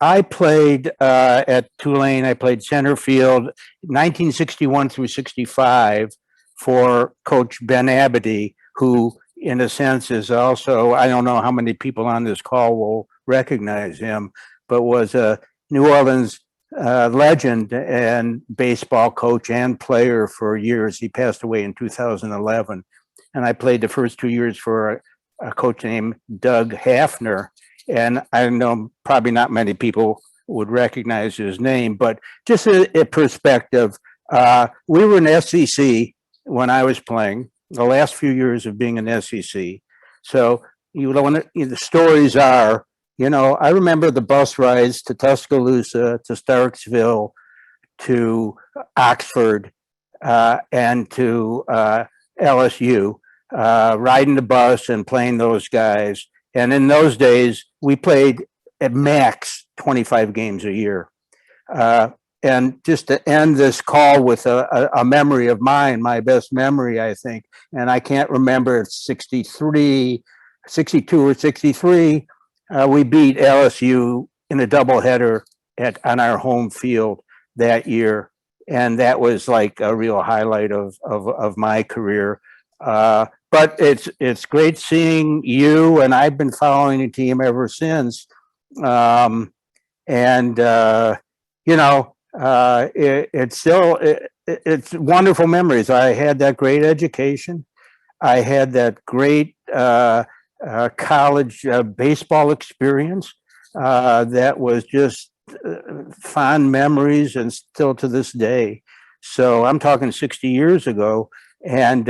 I played at Tulane. I played center field 1961 through 65 for Coach Ben Abity, who in a sense is also, I don't know how many people on this call will recognize him, but was a New Orleans legend and baseball coach and player for years. He passed away in 2011. And I played the first 2 years for a coach named Doug Hafner. And I know probably not many people would recognize his name, but just a perspective, we were in SEC when I was playing, the last few years of being in SEC. So the stories are, I remember the bus rides to Tuscaloosa, to Starksville, to Oxford, and to LSU, riding the bus and playing those guys. And in those days, we played at max 25 games a year. And just to end this call with a memory of mine, my best memory, I think, and I can't remember if 62 or 63, we beat LSU in a doubleheader on our home field that year. And that was like a real highlight of my career. But it's great seeing you, and I've been following the team ever since. It's wonderful memories. I had that great education. I had that great college baseball experience that was just fond memories, and still to this day. So I'm talking 60 years ago, and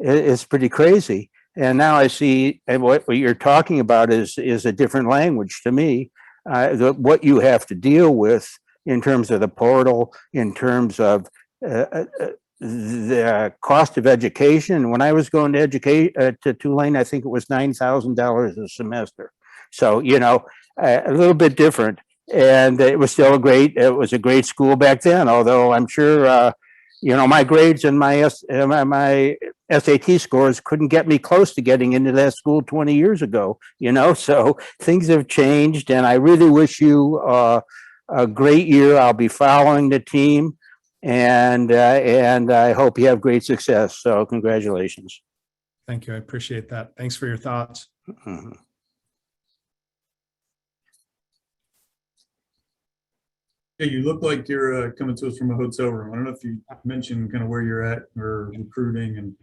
it's pretty crazy. And now I see what you're talking about is a different language to me. What you have to deal with in terms of the portal, in terms of the cost of education. When I was going to to Tulane, I think it was $9,000 a semester. So, a little bit different. And it was still it was a great school back then, although I'm sure, my grades and my SAT scores couldn't get me close to getting into that school 20 years ago, so things have changed, and I really wish you a great year. I'll be following the team, and I hope you have great success. So congratulations. Thank you. I appreciate that. Thanks for your thoughts. Mm-hmm. Yeah, you look like you're coming to us from a hotel room. I don't know if you mentioned kind of where you're at or recruiting, and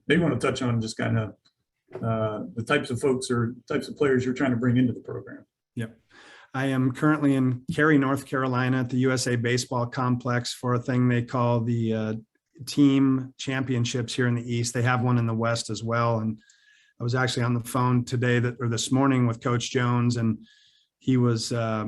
maybe want to touch on just kind of the types of folks or types of players you're trying to bring into the program. Yep. I am currently in Cary, North Carolina at the USA Baseball Complex for a thing they call the team championships here in the East. They have one in the West as well. And I was actually on the phone today or this morning with Coach Jones, and he was, I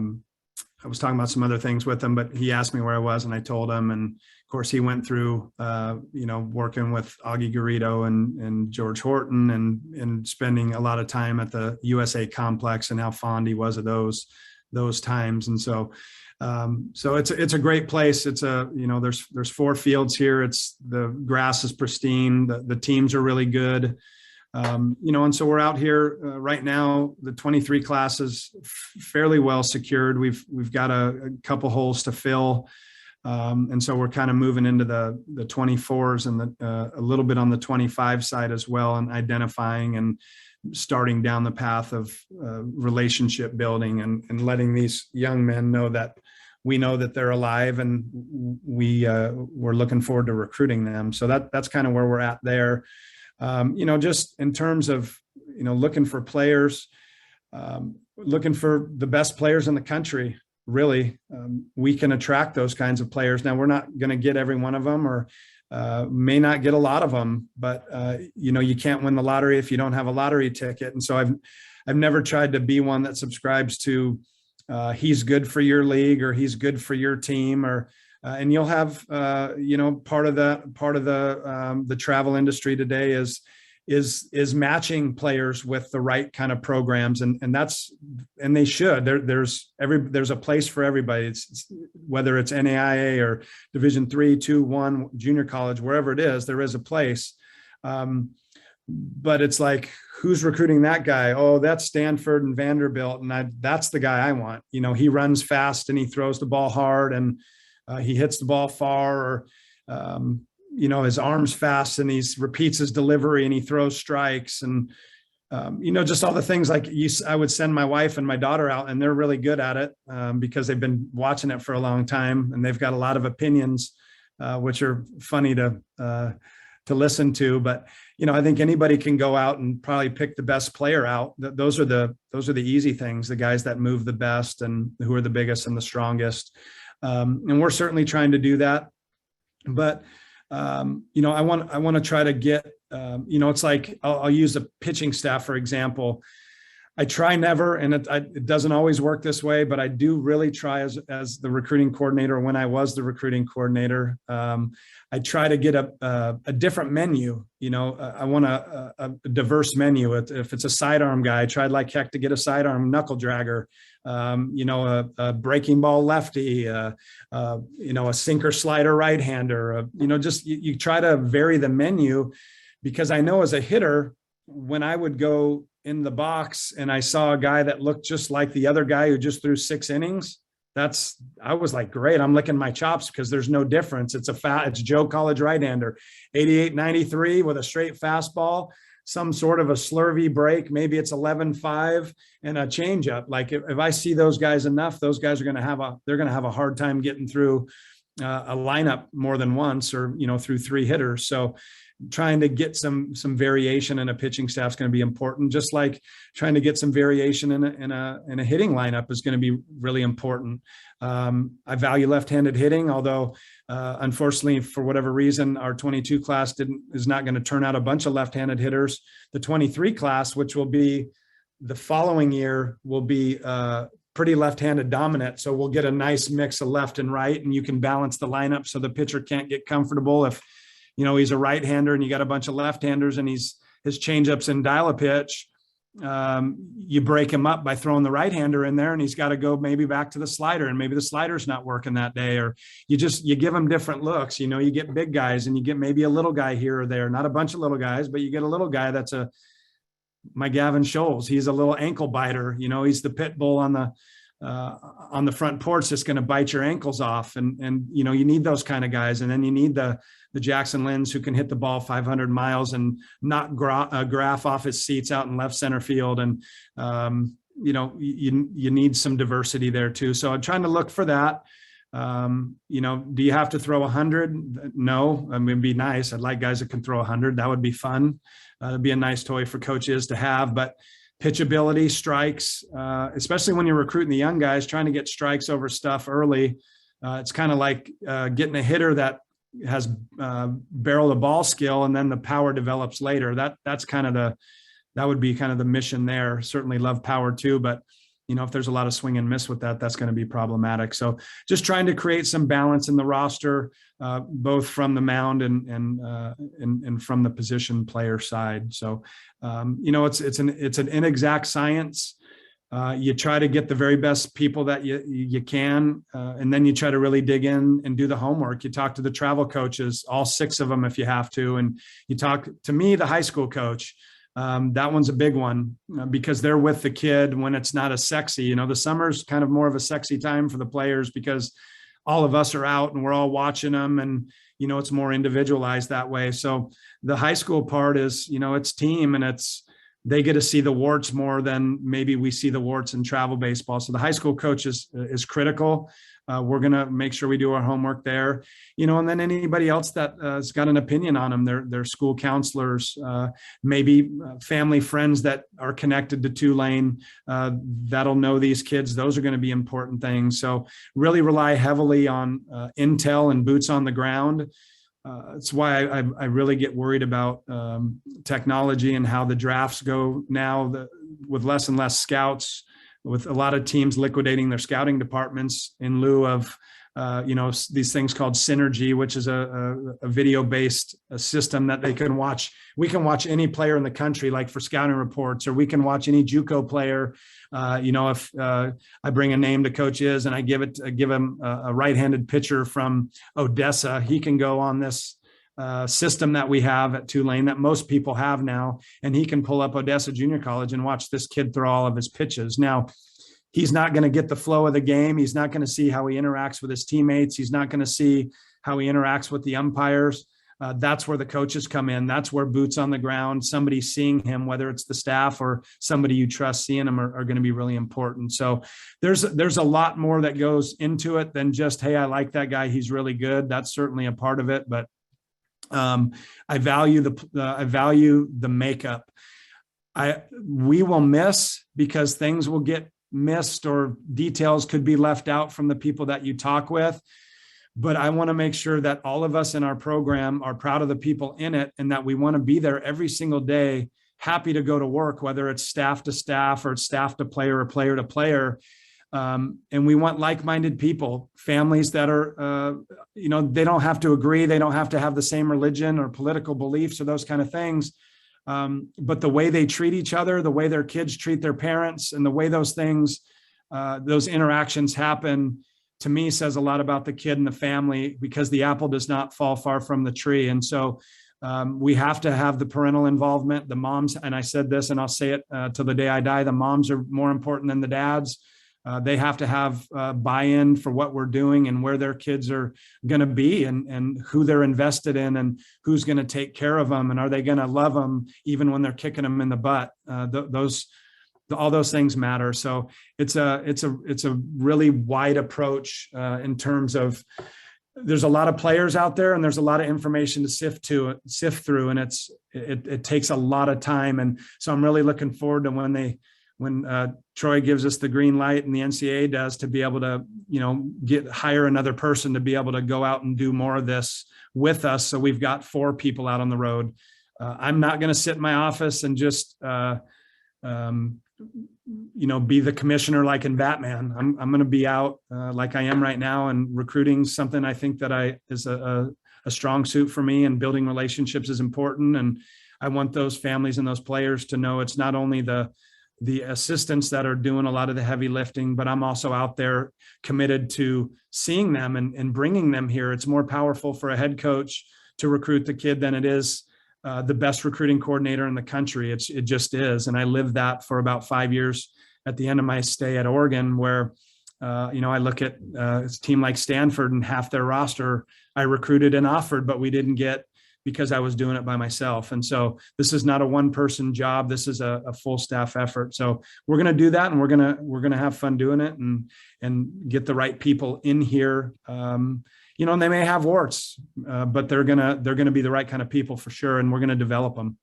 was talking about some other things with him, but he asked me where I was and I told him. And of course he went through, working with Augie Garrido and George Horton and spending a lot of time at the USA complex and how fond he was of those times. And so it's a great place. It's there's 4 fields here. The grass is pristine. The teams are really good. And so we're out here right now. The 23 class is fairly well secured. We've got a couple holes to fill. And so we're kind of moving into the 24s and a little bit on the 25 side as well, and identifying and starting down the path of relationship building and letting these young men know that we know that they're alive, and we're looking forward to recruiting them. So that's kind of where we're at there. Just in terms of, looking for players, looking for the best players in the country, really. We can attract those kinds of players. Now, we're not going to get every one of them, or may not get a lot of them, but, you can't win the lottery if you don't have a lottery ticket. And so I've never tried to be one that subscribes to he's good for your league or he's good for your team, or and you'll have, part of the travel industry today is matching players with the right kind of programs. And they should, there's a place for everybody. It's whether it's NAIA or Division 3, 2, 1, junior college, wherever it is, there is a place. But it's like, who's recruiting that guy? Oh, that's Stanford and Vanderbilt. And that's the guy I want. He runs fast and he throws the ball hard, and he hits the ball far, or, his arm's fast and he repeats his delivery and he throws strikes, and, just all the things like I would send my wife and my daughter out, and they're really good at it because they've been watching it for a long time, and they've got a lot of opinions, which are funny to listen to. But, I think anybody can go out and probably pick the best player out. Those are the easy things, the guys that move the best and who are the biggest and the strongest. And we're certainly trying to do that, but I want to try to get, it's like, I'll use a pitching staff, for example. I try never, and it doesn't always work this way, but I do really try as the recruiting coordinator. When I was the recruiting coordinator, I try to get a different menu. I want a diverse menu. If it's a sidearm guy, I tried like heck to get a sidearm knuckle dragger, a breaking ball lefty, a sinker slider right-hander, you try to vary the menu, because I know as a hitter, when I would go in the box and I saw a guy that looked just like the other guy who just threw 6 innings, I was like, great, I'm licking my chops, because there's no difference. It's Joe College right-hander, 88, 93 with a straight fastball, some sort of a slurvy break. Maybe it's 11-5 and a changeup. Like if I see those guys enough, those guys are going to have a hard time getting through a lineup more than once, or, through 3 hitters. So trying to get some variation in a pitching staff is going to be important, just like trying to get some variation in a hitting lineup is going to be really important. I value left-handed hitting, although unfortunately, for whatever reason, our 22 class is not going to turn out a bunch of left-handed hitters. The 23 class, which will be the following year, will be pretty left-handed dominant. So we'll get a nice mix of left and right, and you can balance the lineup so the pitcher can't get comfortable if he's a right-hander and you got a bunch of left-handers and his changeup's in dial-a-pitch. You break him up by throwing the right-hander in there, and he's got to go maybe back to the slider, and maybe the slider's not working that day, or you give him different looks. You get big guys and you get maybe a little guy here or there, not a bunch of little guys, but you get a little guy that's my Gavin Scholes. He's a little ankle biter. He's the pit bull on the front porch that's going to bite your ankles off. And you need those kind of guys. And then you need the Jackson Linds who can hit the ball 500 miles and knock Graf off his seats out in left center field. And, you need some diversity there too. So I'm trying to look for that. Do you have to throw 100? No, I mean, it'd be nice. I'd like guys that can throw 100. That would be fun. It'd be a nice toy for coaches to have, but pitchability, strikes, especially when you're recruiting the young guys, trying to get strikes over stuff early. It's kind of like getting a hitter that has barrel the ball skill, and then the power develops later. That's kind of that would be kind of the mission there. Certainly love power too, but if there's a lot of swing and miss with that, that's going to be problematic. So just trying to create some balance in the roster, both from the mound and from the position player side. So, it's an inexact science. You try to get the very best people that you can, and then you try to really dig in and do the homework. You talk to the travel coaches, all 6 of them if you have to, and you talk to me, the high school coach. That one's a big one because they're with the kid when it's not as sexy. The summer's kind of more of a sexy time for the players because all of us are out and we're all watching them, and it's more individualized that way. So the high school part is, it's team, and they get to see the warts more than maybe we see the warts in travel baseball. So the high school coach is critical. We're going to make sure we do our homework there, and then anybody else that has got an opinion on them, their school counselors, maybe family friends that are connected to Tulane, that'll know these kids. Those are going to be important things. So really rely heavily on intel and boots on the ground. It's why I really get worried about technology and how the drafts go now with less and less scouts, with a lot of teams liquidating their scouting departments in lieu of, these things called Synergy, which is a video-based system that they can watch. We can watch any player in the country, like for scouting reports, or we can watch any JUCO player. If I bring a name to Coach and I give him a right-handed pitcher from Odessa, he can go on this system that we have at Tulane that most people have now, and he can pull up Odessa Junior College and watch this kid throw all of his pitches. Now, he's not going to get the flow of the game. He's not going to see how he interacts with his teammates. He's not going to see how he interacts with the umpires. That's where the coaches come in. That's where boots on the ground, somebody seeing him, whether it's the staff or somebody you trust seeing him, are going to be really important. So there's a lot more that goes into it than just, hey, I like that guy, he's really good. That's certainly a part of it, but I value the makeup. We will miss because things will get missed or details could be left out from the people that you talk with. But I want to make sure that all of us in our program are proud of the people in it, and that we want to be there every single day, happy to go to work, whether it's staff to staff or it's staff to player or player to player. And we want like-minded people, families that are, they don't have to agree. They don't have to have the same religion or political beliefs or those kind of things. But the way they treat each other, the way their kids treat their parents, and the way those things, those interactions happen, to me says a lot about the kid and the family, because the apple does not fall far from the tree. And so we have to have the parental involvement, the moms. And I said this, and I'll say it till the day I die, the moms are more important than the dads. They have to have buy-in for what we're doing and where their kids are going to be, and who they're invested in, and who's going to take care of them, and are they going to love them even when they're kicking them in the butt. All those things matter. So it's a really wide approach in terms of, there's a lot of players out there and there's a lot of information to sift through, and it takes a lot of time. And so I'm really looking forward to when Troy gives us the green light, and the NCAA does, to be able to, hire another person to be able to go out and do more of this with us. So we've got 4 people out on the road. I'm not going to sit in my office and just, be the commissioner like in Batman. I'm going to be out like I am right now, and recruiting something I think that is a strong suit for me, and building relationships is important. And I want those families and those players to know it's not only the assistants that are doing a lot of the heavy lifting, but I'm also out there committed to seeing them and bringing them here. It's more powerful for a head coach to recruit the kid than it is the best recruiting coordinator in the country. It just is. And I lived that for about 5 years at the end of my stay at Oregon, where, I look at a team like Stanford, and half their roster I recruited and offered, but we didn't get, because I was doing it by myself. And so this is not a one-person job. This is a full staff effort. So we're going to do that, and we're going to have fun doing it, and get the right people in here. And they may have warts, but they're going to be the right kind of people for sure. And we're going to develop them.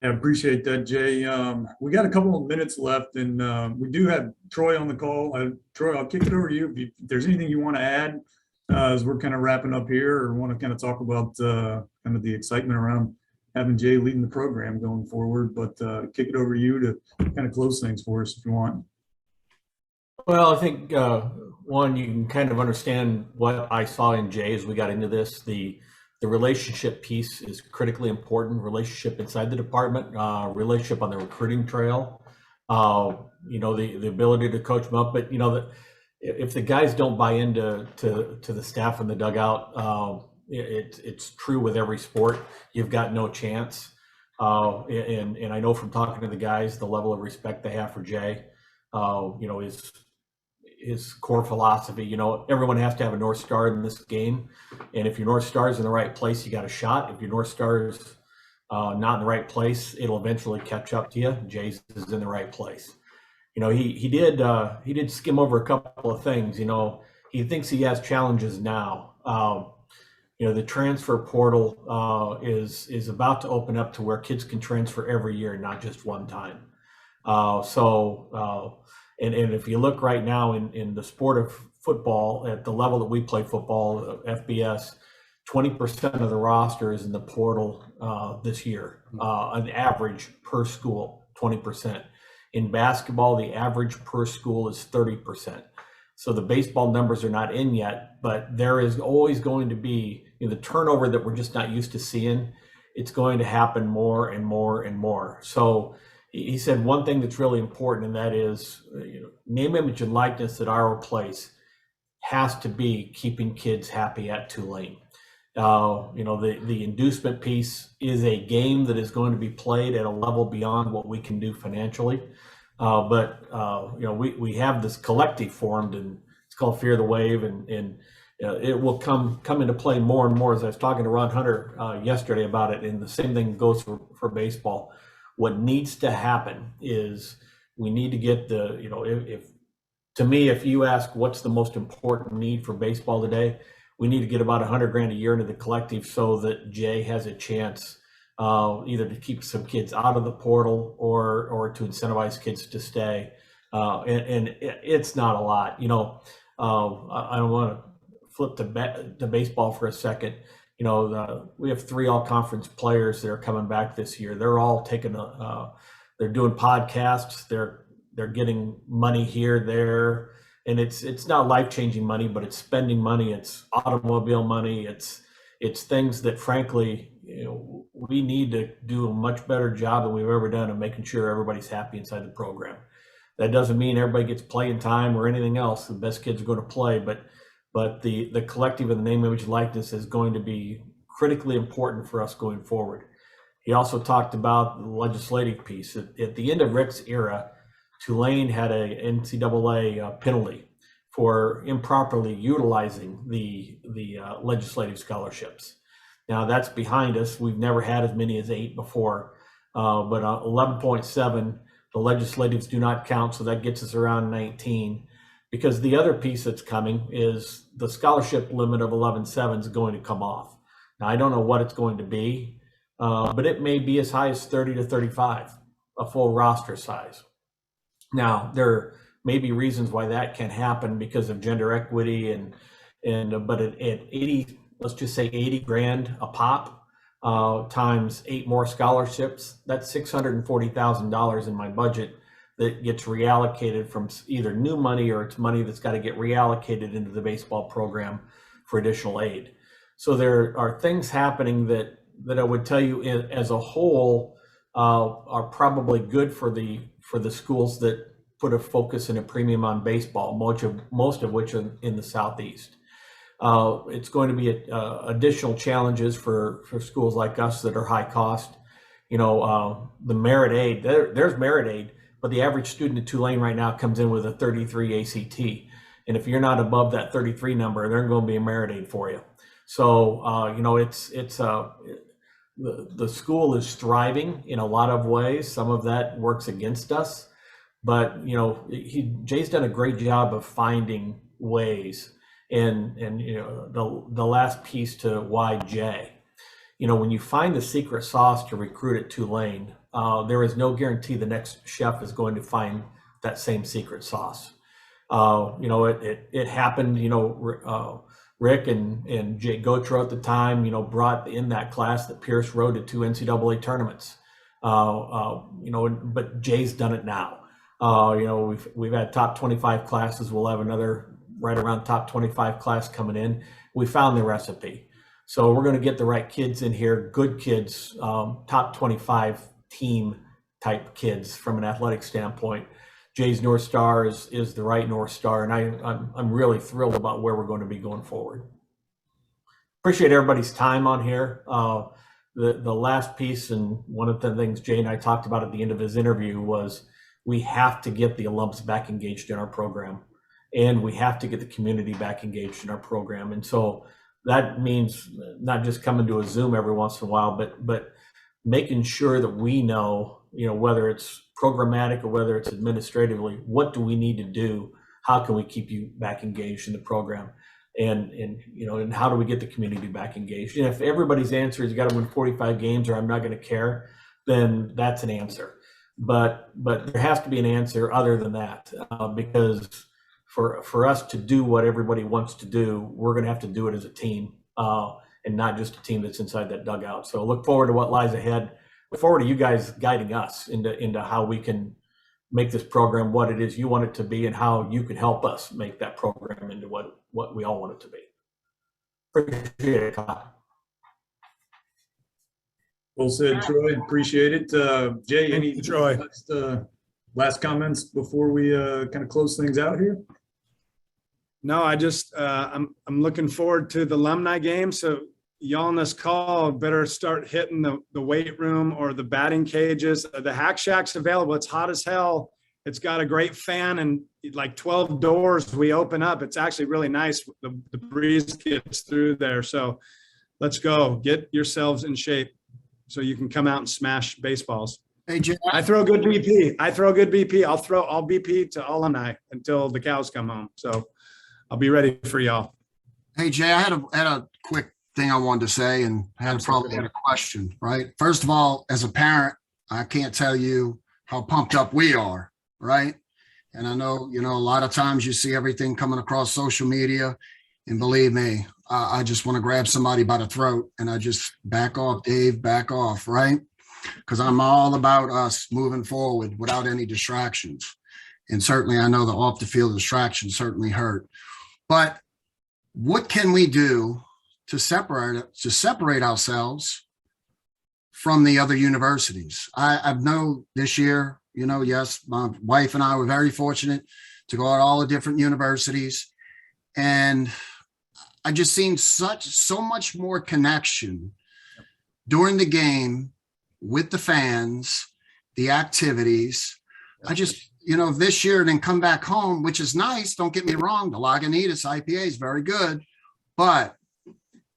I appreciate that, Jay. We got a couple of minutes left, and we do have Troy on the call. Troy, I'll kick it over to you. If there's anything you want to add as we're kind of wrapping up here, or want to kind of talk about kind of the excitement around having Jay leading the program going forward, but kick it over to you to kind of close things for us if you want. Well, I think one, you can kind of understand what I saw in Jay as we got into this. The relationship piece is critically important. Relationship inside the department, relationship on the recruiting trail. The ability to coach them up. But if the guys don't buy into the staff in the dugout, it's true with every sport. You've got no chance. And I know from talking to the guys, the level of respect they have for Jay. His core philosophy, everyone has to have a North Star in this game. And if your North Star is in the right place, you got a shot. If your North Star is not in the right place, it'll eventually catch up to you. Jay's is in the right place. He did skim over a couple of things. He thinks he has challenges now. The transfer portal is about to open up to where kids can transfer every year, not just one time. And if you look right now in the sport of football, at the level that we play football, FBS, 20% of the roster is in the portal this year, an average per school, 20%. In basketball, the average per school is 30%. So the baseball numbers are not in yet, but there is always going to be the turnover that we're just not used to seeing. It's going to happen more and more and more. So he said one thing that's really important, and that is name, image, and likeness at our place has to be keeping kids happy at Tulane. The inducement piece is a game that is going to be played at a level beyond what we can do financially. But we have this collective formed, and it's called Fear the Wave, and it will come into play more and more. As I was talking to Ron Hunter yesterday about it, and the same thing goes for baseball. What needs to happen is we need to get if you ask what's the most important need for baseball today, we need to get about $100,000 a year into the collective so that Jay has a chance either to keep some kids out of the portal or to incentivize kids to stay. And it's not a lot. I don't want to flip to baseball for a second. We have 3 all-conference players that are coming back this year. They're all they're doing podcasts. They're getting money here, there, and it's not life-changing money, but it's spending money. It's automobile money. It's things that, frankly, we need to do a much better job than we've ever done of making sure everybody's happy inside the program. That doesn't mean everybody gets playing time or anything else. The best kids are going to play, but the collective and the name, image, likeness is going to be critically important for us going forward. He also talked about the legislative piece. At the end of Rick's era, Tulane had a NCAA penalty for improperly utilizing the legislative scholarships. Now that's behind us. We've never had as many as 8 before, but 11.7, the legislatives do not count, so that gets us around 19. Because the other piece that's coming is the scholarship limit of 11.7 is going to come off. Now, I don't know what it's going to be, but it may be as high as 30 to 35, a full roster size. Now, there may be reasons why that can happen because of gender equity but at 80, let's just say $80,000 a pop times 8 more scholarships, that's $640,000 in my budget that gets reallocated from either new money or it's money that's got to get reallocated into the baseball program for additional aid. So there are things happening that I would tell you as a whole are probably good for the schools that put a focus and a premium on baseball, most of which are in the Southeast. It's going to be additional challenges for schools like us that are high cost. The merit aid, there's merit aid, but the average student at Tulane right now comes in with a 33 ACT. And if you're not above that 33 number, they're going to be a merit aid for you. So, the school is thriving in a lot of ways. Some of that works against us, but Jay's done a great job of finding ways. And the last piece to why Jay, when you find the secret sauce to recruit at Tulane, there is no guarantee the next chef is going to find that same secret sauce. It happened, Rick and Jay Gotro at the time, brought in that class that Pierce rode to 2 NCAA tournaments. But Jay's done it now. We've had top 25 classes. We'll have another right around top 25 class coming in. We found the recipe. So we're going to get the right kids in here, good kids, top 25 team type kids from an athletic standpoint. Jay's North Star is the right North Star, and I'm really thrilled about where we're going to be going forward. Appreciate everybody's time on here. The last piece, and one of the things Jay and I talked about at the end of his interview, was we have to get the alums back engaged in our program, and we have to get the community back engaged in our program. And so that means not just coming to a Zoom every once in a while, but making sure that we know, whether it's programmatic or whether it's administratively, what do we need to do? How can we keep you back engaged in the program? And how do we get the community back engaged? And if everybody's answer is you got to win 45 games or I'm not going to care, then that's an answer. But there has to be an answer other than that, because for us to do what everybody wants to do, we're going to have to do it as a team, and not just a team that's inside that dugout. So look forward to what lies ahead. Look forward to you guys guiding us into how we can make this program what it is you want it to be, and how you can help us make that program into what we all want it to be. Appreciate it, Kyle. Well said, Troy. Appreciate it. Jay, any Troy. last comments before we kind of close things out here? No, I just, I'm looking forward to the alumni game. So y'all on this call better start hitting the weight room or the batting cages. The Hack Shack's available. It's hot as hell. It's got a great fan and like 12 doors we open up. It's actually really nice. The breeze gets through there. So let's go. Get yourselves in shape so you can come out and smash baseballs. Hey, Jay. I throw good BP. I'll BP to alumni until the cows come home. So I'll be ready for y'all. Hey, Jay, I had a quick thing I wanted to say, and I had probably had a question, right? First of all, as a parent, I can't tell you how pumped up we are, right? And I know, a lot of times you see everything coming across social media, and believe me, I just want to grab somebody by the throat and I just back off, Dave, back off, right? Because I'm all about us moving forward without any distractions. And certainly I know the off the field distractions certainly hurt. But what can we do to separate ourselves from the other universities? I know this year, yes, my wife and I were very fortunate to go to all the different universities, and I just seen so much more connection during the game with the fans, the activities. I just, this year, then come back home, which is nice. Don't get me wrong. The Lagunitas IPA is very good, but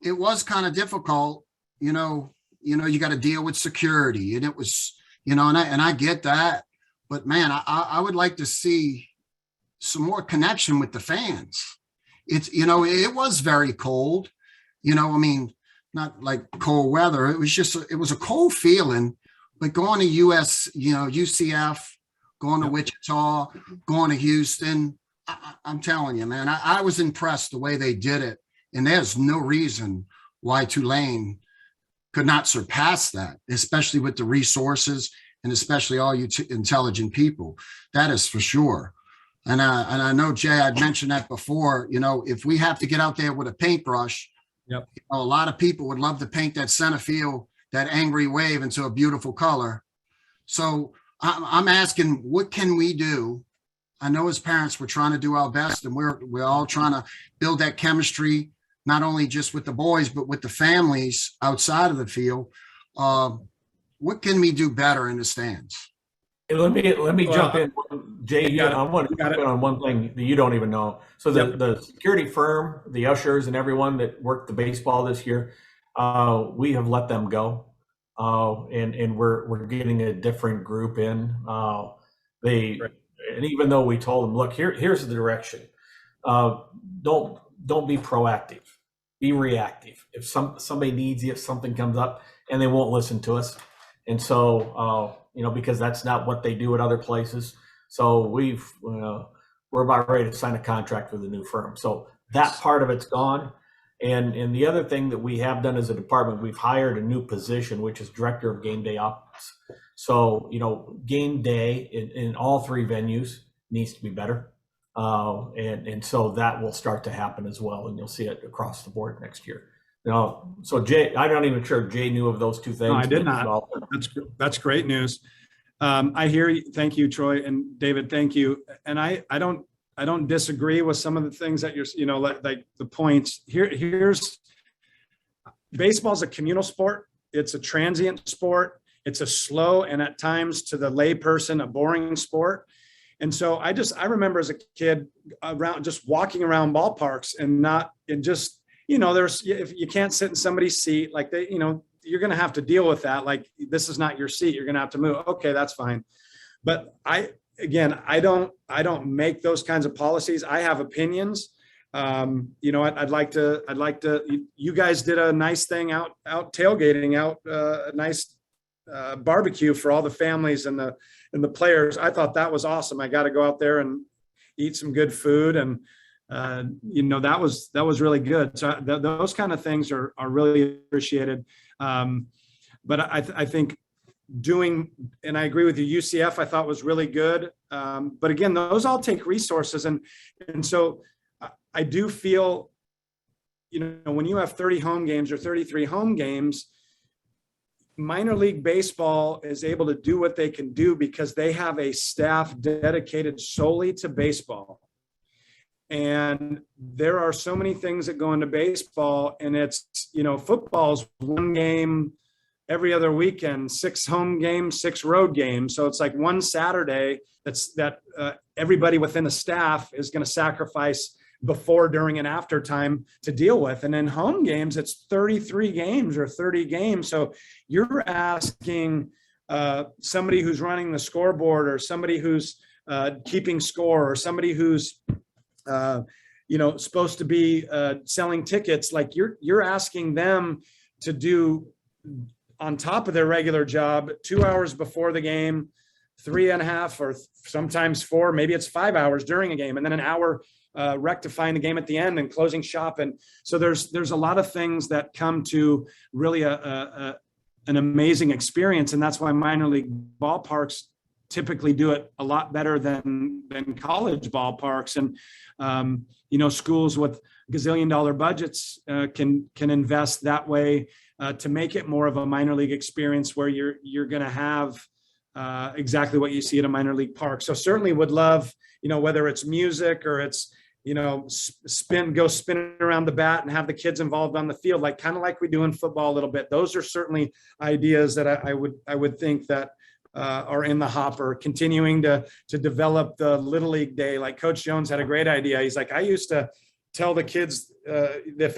it was kind of difficult. You got to deal with security, and it was, and I get that, but man, I would like to see some more connection with the fans. It's, it was very cold, not like cold weather. It was a cold feeling, but going to UCF, going to Wichita, going to Houston, I'm telling you, man, I was impressed the way they did it. And there's no reason why Tulane could not surpass that, especially with the resources and especially all you intelligent people. That is for sure. And I know, Jay, I'd mentioned that before, if we have to get out there with a paintbrush, yep. A lot of people would love to paint that center field, that angry wave, into a beautiful color. So I'm asking, what can we do? I know as parents, we're trying to do our best, and we're all trying to build that chemistry, not only just with the boys, but with the families outside of the field. What can we do better in the stands? Let me jump in, Jay. I want to jump in on one thing that you don't even know. So the security firm, the ushers, and everyone that worked the baseball this year, we have let them go, and we're getting a different group in. And even though we told them, look, here's the direction. Don't be proactive. Be reactive. If somebody needs you, if something comes up, and they won't listen to us, and so. Because that's not what they do at other places. So we're about ready to sign a contract with a new firm. So that part of it's gone. And the other thing that we have done as a department, we've hired a new position, which is director of game day ops. So, game day in all three venues needs to be better. And so that will start to happen as well. And you'll see it across the board next year. So Jay, I'm not even sure Jay knew of those two things. No, I did not. That's great news. I hear you. Thank you, Troy, and David. Thank you. And I don't disagree with some of the things that you're, like the points. Here's baseball's a communal sport. It's a transient sport. It's a slow and at times to the lay person, a boring sport. And so I remember as a kid just walking around ballparks there's, if you can't sit in somebody's seat, like you're going to have to deal with that. Like, this is not your seat. You're going to have to move. Okay, that's fine. But I don't make those kinds of policies. I have opinions. I'd like to, you guys did a nice thing out tailgating out, a nice barbecue for all the families and the players. I thought that was awesome. I got to go out there and eat some good food. And, that was really good. So those kind of things are really appreciated. But I think and I agree with you, UCF I thought was really good. But again, those all take resources. And so I do feel, when you have 30 home games or 33 home games, minor league baseball is able to do what they can do because they have a staff dedicated solely to baseball. And there are so many things that go into baseball, and it's, football's one game every other weekend, 6 home games, 6 road games. So it's like one Saturday that everybody within the staff is going to sacrifice before, during, and after time to deal with. And in home games, it's 33 games or 30 games. So you're asking somebody who's running the scoreboard, or somebody who's keeping score, or somebody who's supposed to be selling tickets. Like you're asking them to do, on top of their regular job, 2 hours before the game, 3.5 or sometimes 4, maybe it's 5 hours during a game, and then an hour rectifying the game at the end and closing shop. And so there's a lot of things that come to really an amazing experience. And that's why minor league ballparks typically do it a lot better than college ballparks. And, schools with gazillion-dollar budgets can invest that way to make it more of a minor league experience, where you're going to have exactly what you see at a minor league park. So certainly would love, whether it's music or it's, go spin around the bat and have the kids involved on the field, kind of like we do in football a little bit. Those are certainly ideas that I would think that are in the hopper. Continuing to develop the Little League Day, like Coach Jones had a great idea. He's like, I used to tell the kids if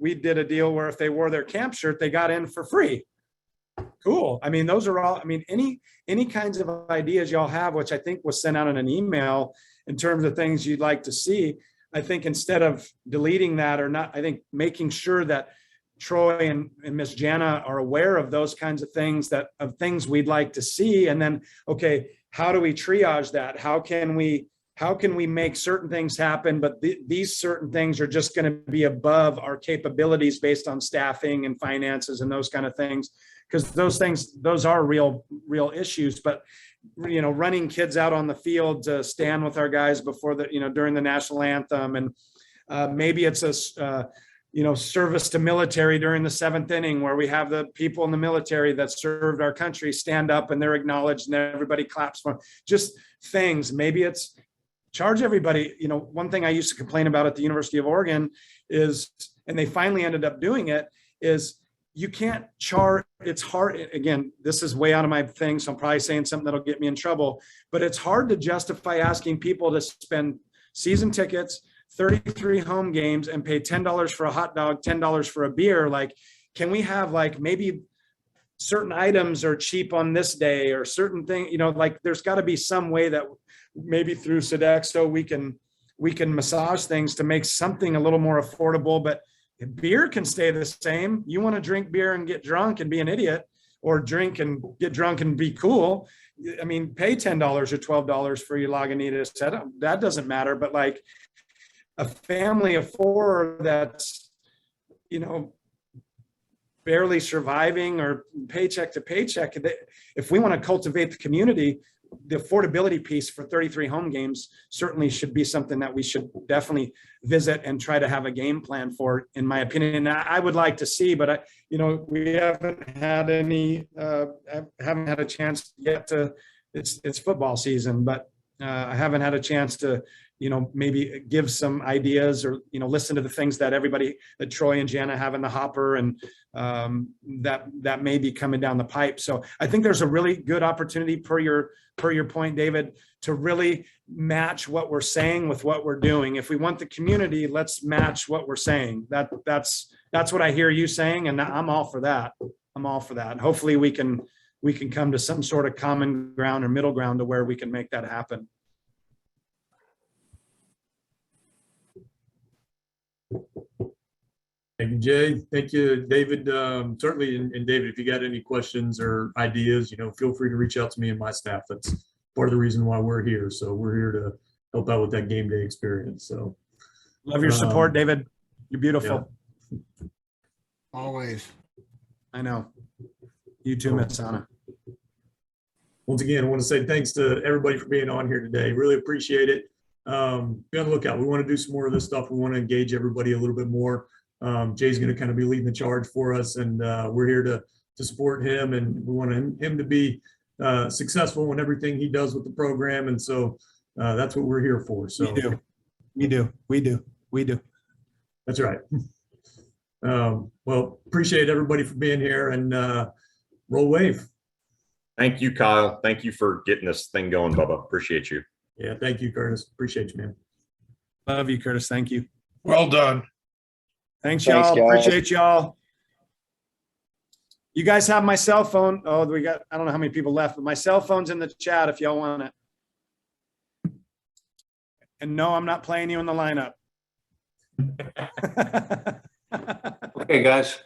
we did a deal where if they wore their camp shirt, they got in for free. Cool. I mean, those are all, any kinds of ideas y'all have, which I think was sent out in an email in terms of things you'd like to see. I think instead of deleting that or not, I think making sure that Troy and Miss Jana are aware of those kinds of things we'd like to see. And then, okay, how do we triage that? How can we make certain things happen, but these certain things are just going to be above our capabilities based on staffing and finances and those kind of things. Because those are real issues. But, running kids out on the field to stand with our guys before during the national anthem, and maybe it's a, service to military during the 7th inning, where we have the people in the military that served our country stand up and they're acknowledged and everybody claps for them. Just things. Maybe it's charge everybody. One thing I used to complain about at the University of Oregon is, and they finally ended up doing it, is you can't charge. It's hard. Again, this is way out of my thing, so I'm probably saying something that'll get me in trouble, but it's hard to justify asking people to spend season tickets, 33 home games, and pay $10 for a hot dog, $10 for a beer. Like, can we have maybe certain items are cheap on this day, or certain thing, there's got to be some way that maybe through Sodexo we can massage things to make something a little more affordable. But beer can stay the same. You want to drink beer and get drunk and be an idiot, or drink and get drunk and be cool. Pay $10 or $12 for your Lagunitas. That doesn't matter. But a family of 4 that's barely surviving or paycheck to paycheck. If we want to cultivate the community, the affordability piece for 33 home games certainly should be something that we should definitely visit and try to have a game plan for, in my opinion. And I would like to see, but we haven't had a chance yet to, it's football season, but I haven't had a chance to, maybe give some ideas or, listen to the things that Troy and Jana have in the hopper, and that may be coming down the pipe. So I think there's a really good opportunity, per your point, David, to really match what we're saying with what we're doing. If we want the community, let's match what we're saying. That's what I hear you saying, and I'm all for that. I'm all for that. Hopefully we can come to some sort of common ground or middle ground to where we can make that happen. Thank you, Jay. Thank you, David. Certainly, and David, if you got any questions or ideas, feel free to reach out to me and my staff. That's part of the reason why we're here. So we're here to help out with that game day experience. So love your support, David. You're beautiful. Yeah. Always. I know. You too, Miss Anna. Once again, I want to say thanks to everybody for being on here today. Really appreciate it. Be on the lookout. We want to do some more of this stuff. We want to engage everybody a little bit more. Jay's going to kind of be leading the charge for us, and we're here to support him, and we want him to be successful in everything he does with the program. And so that's what we're here for. So We do. That's right. Well, appreciate everybody for being here, and roll wave. Thank you, Kyle. Thank you for getting this thing going, Bubba. Appreciate you. Yeah, thank you, Curtis. Appreciate you, man. Love you, Curtis. Thank you. Well done. Thanks, Thanks, y'all. guys. Appreciate y'all. You guys have my cell phone. Oh, I don't know how many people left, but my cell phone's in the chat if y'all want it. And no, I'm not playing you in the lineup. Okay, guys.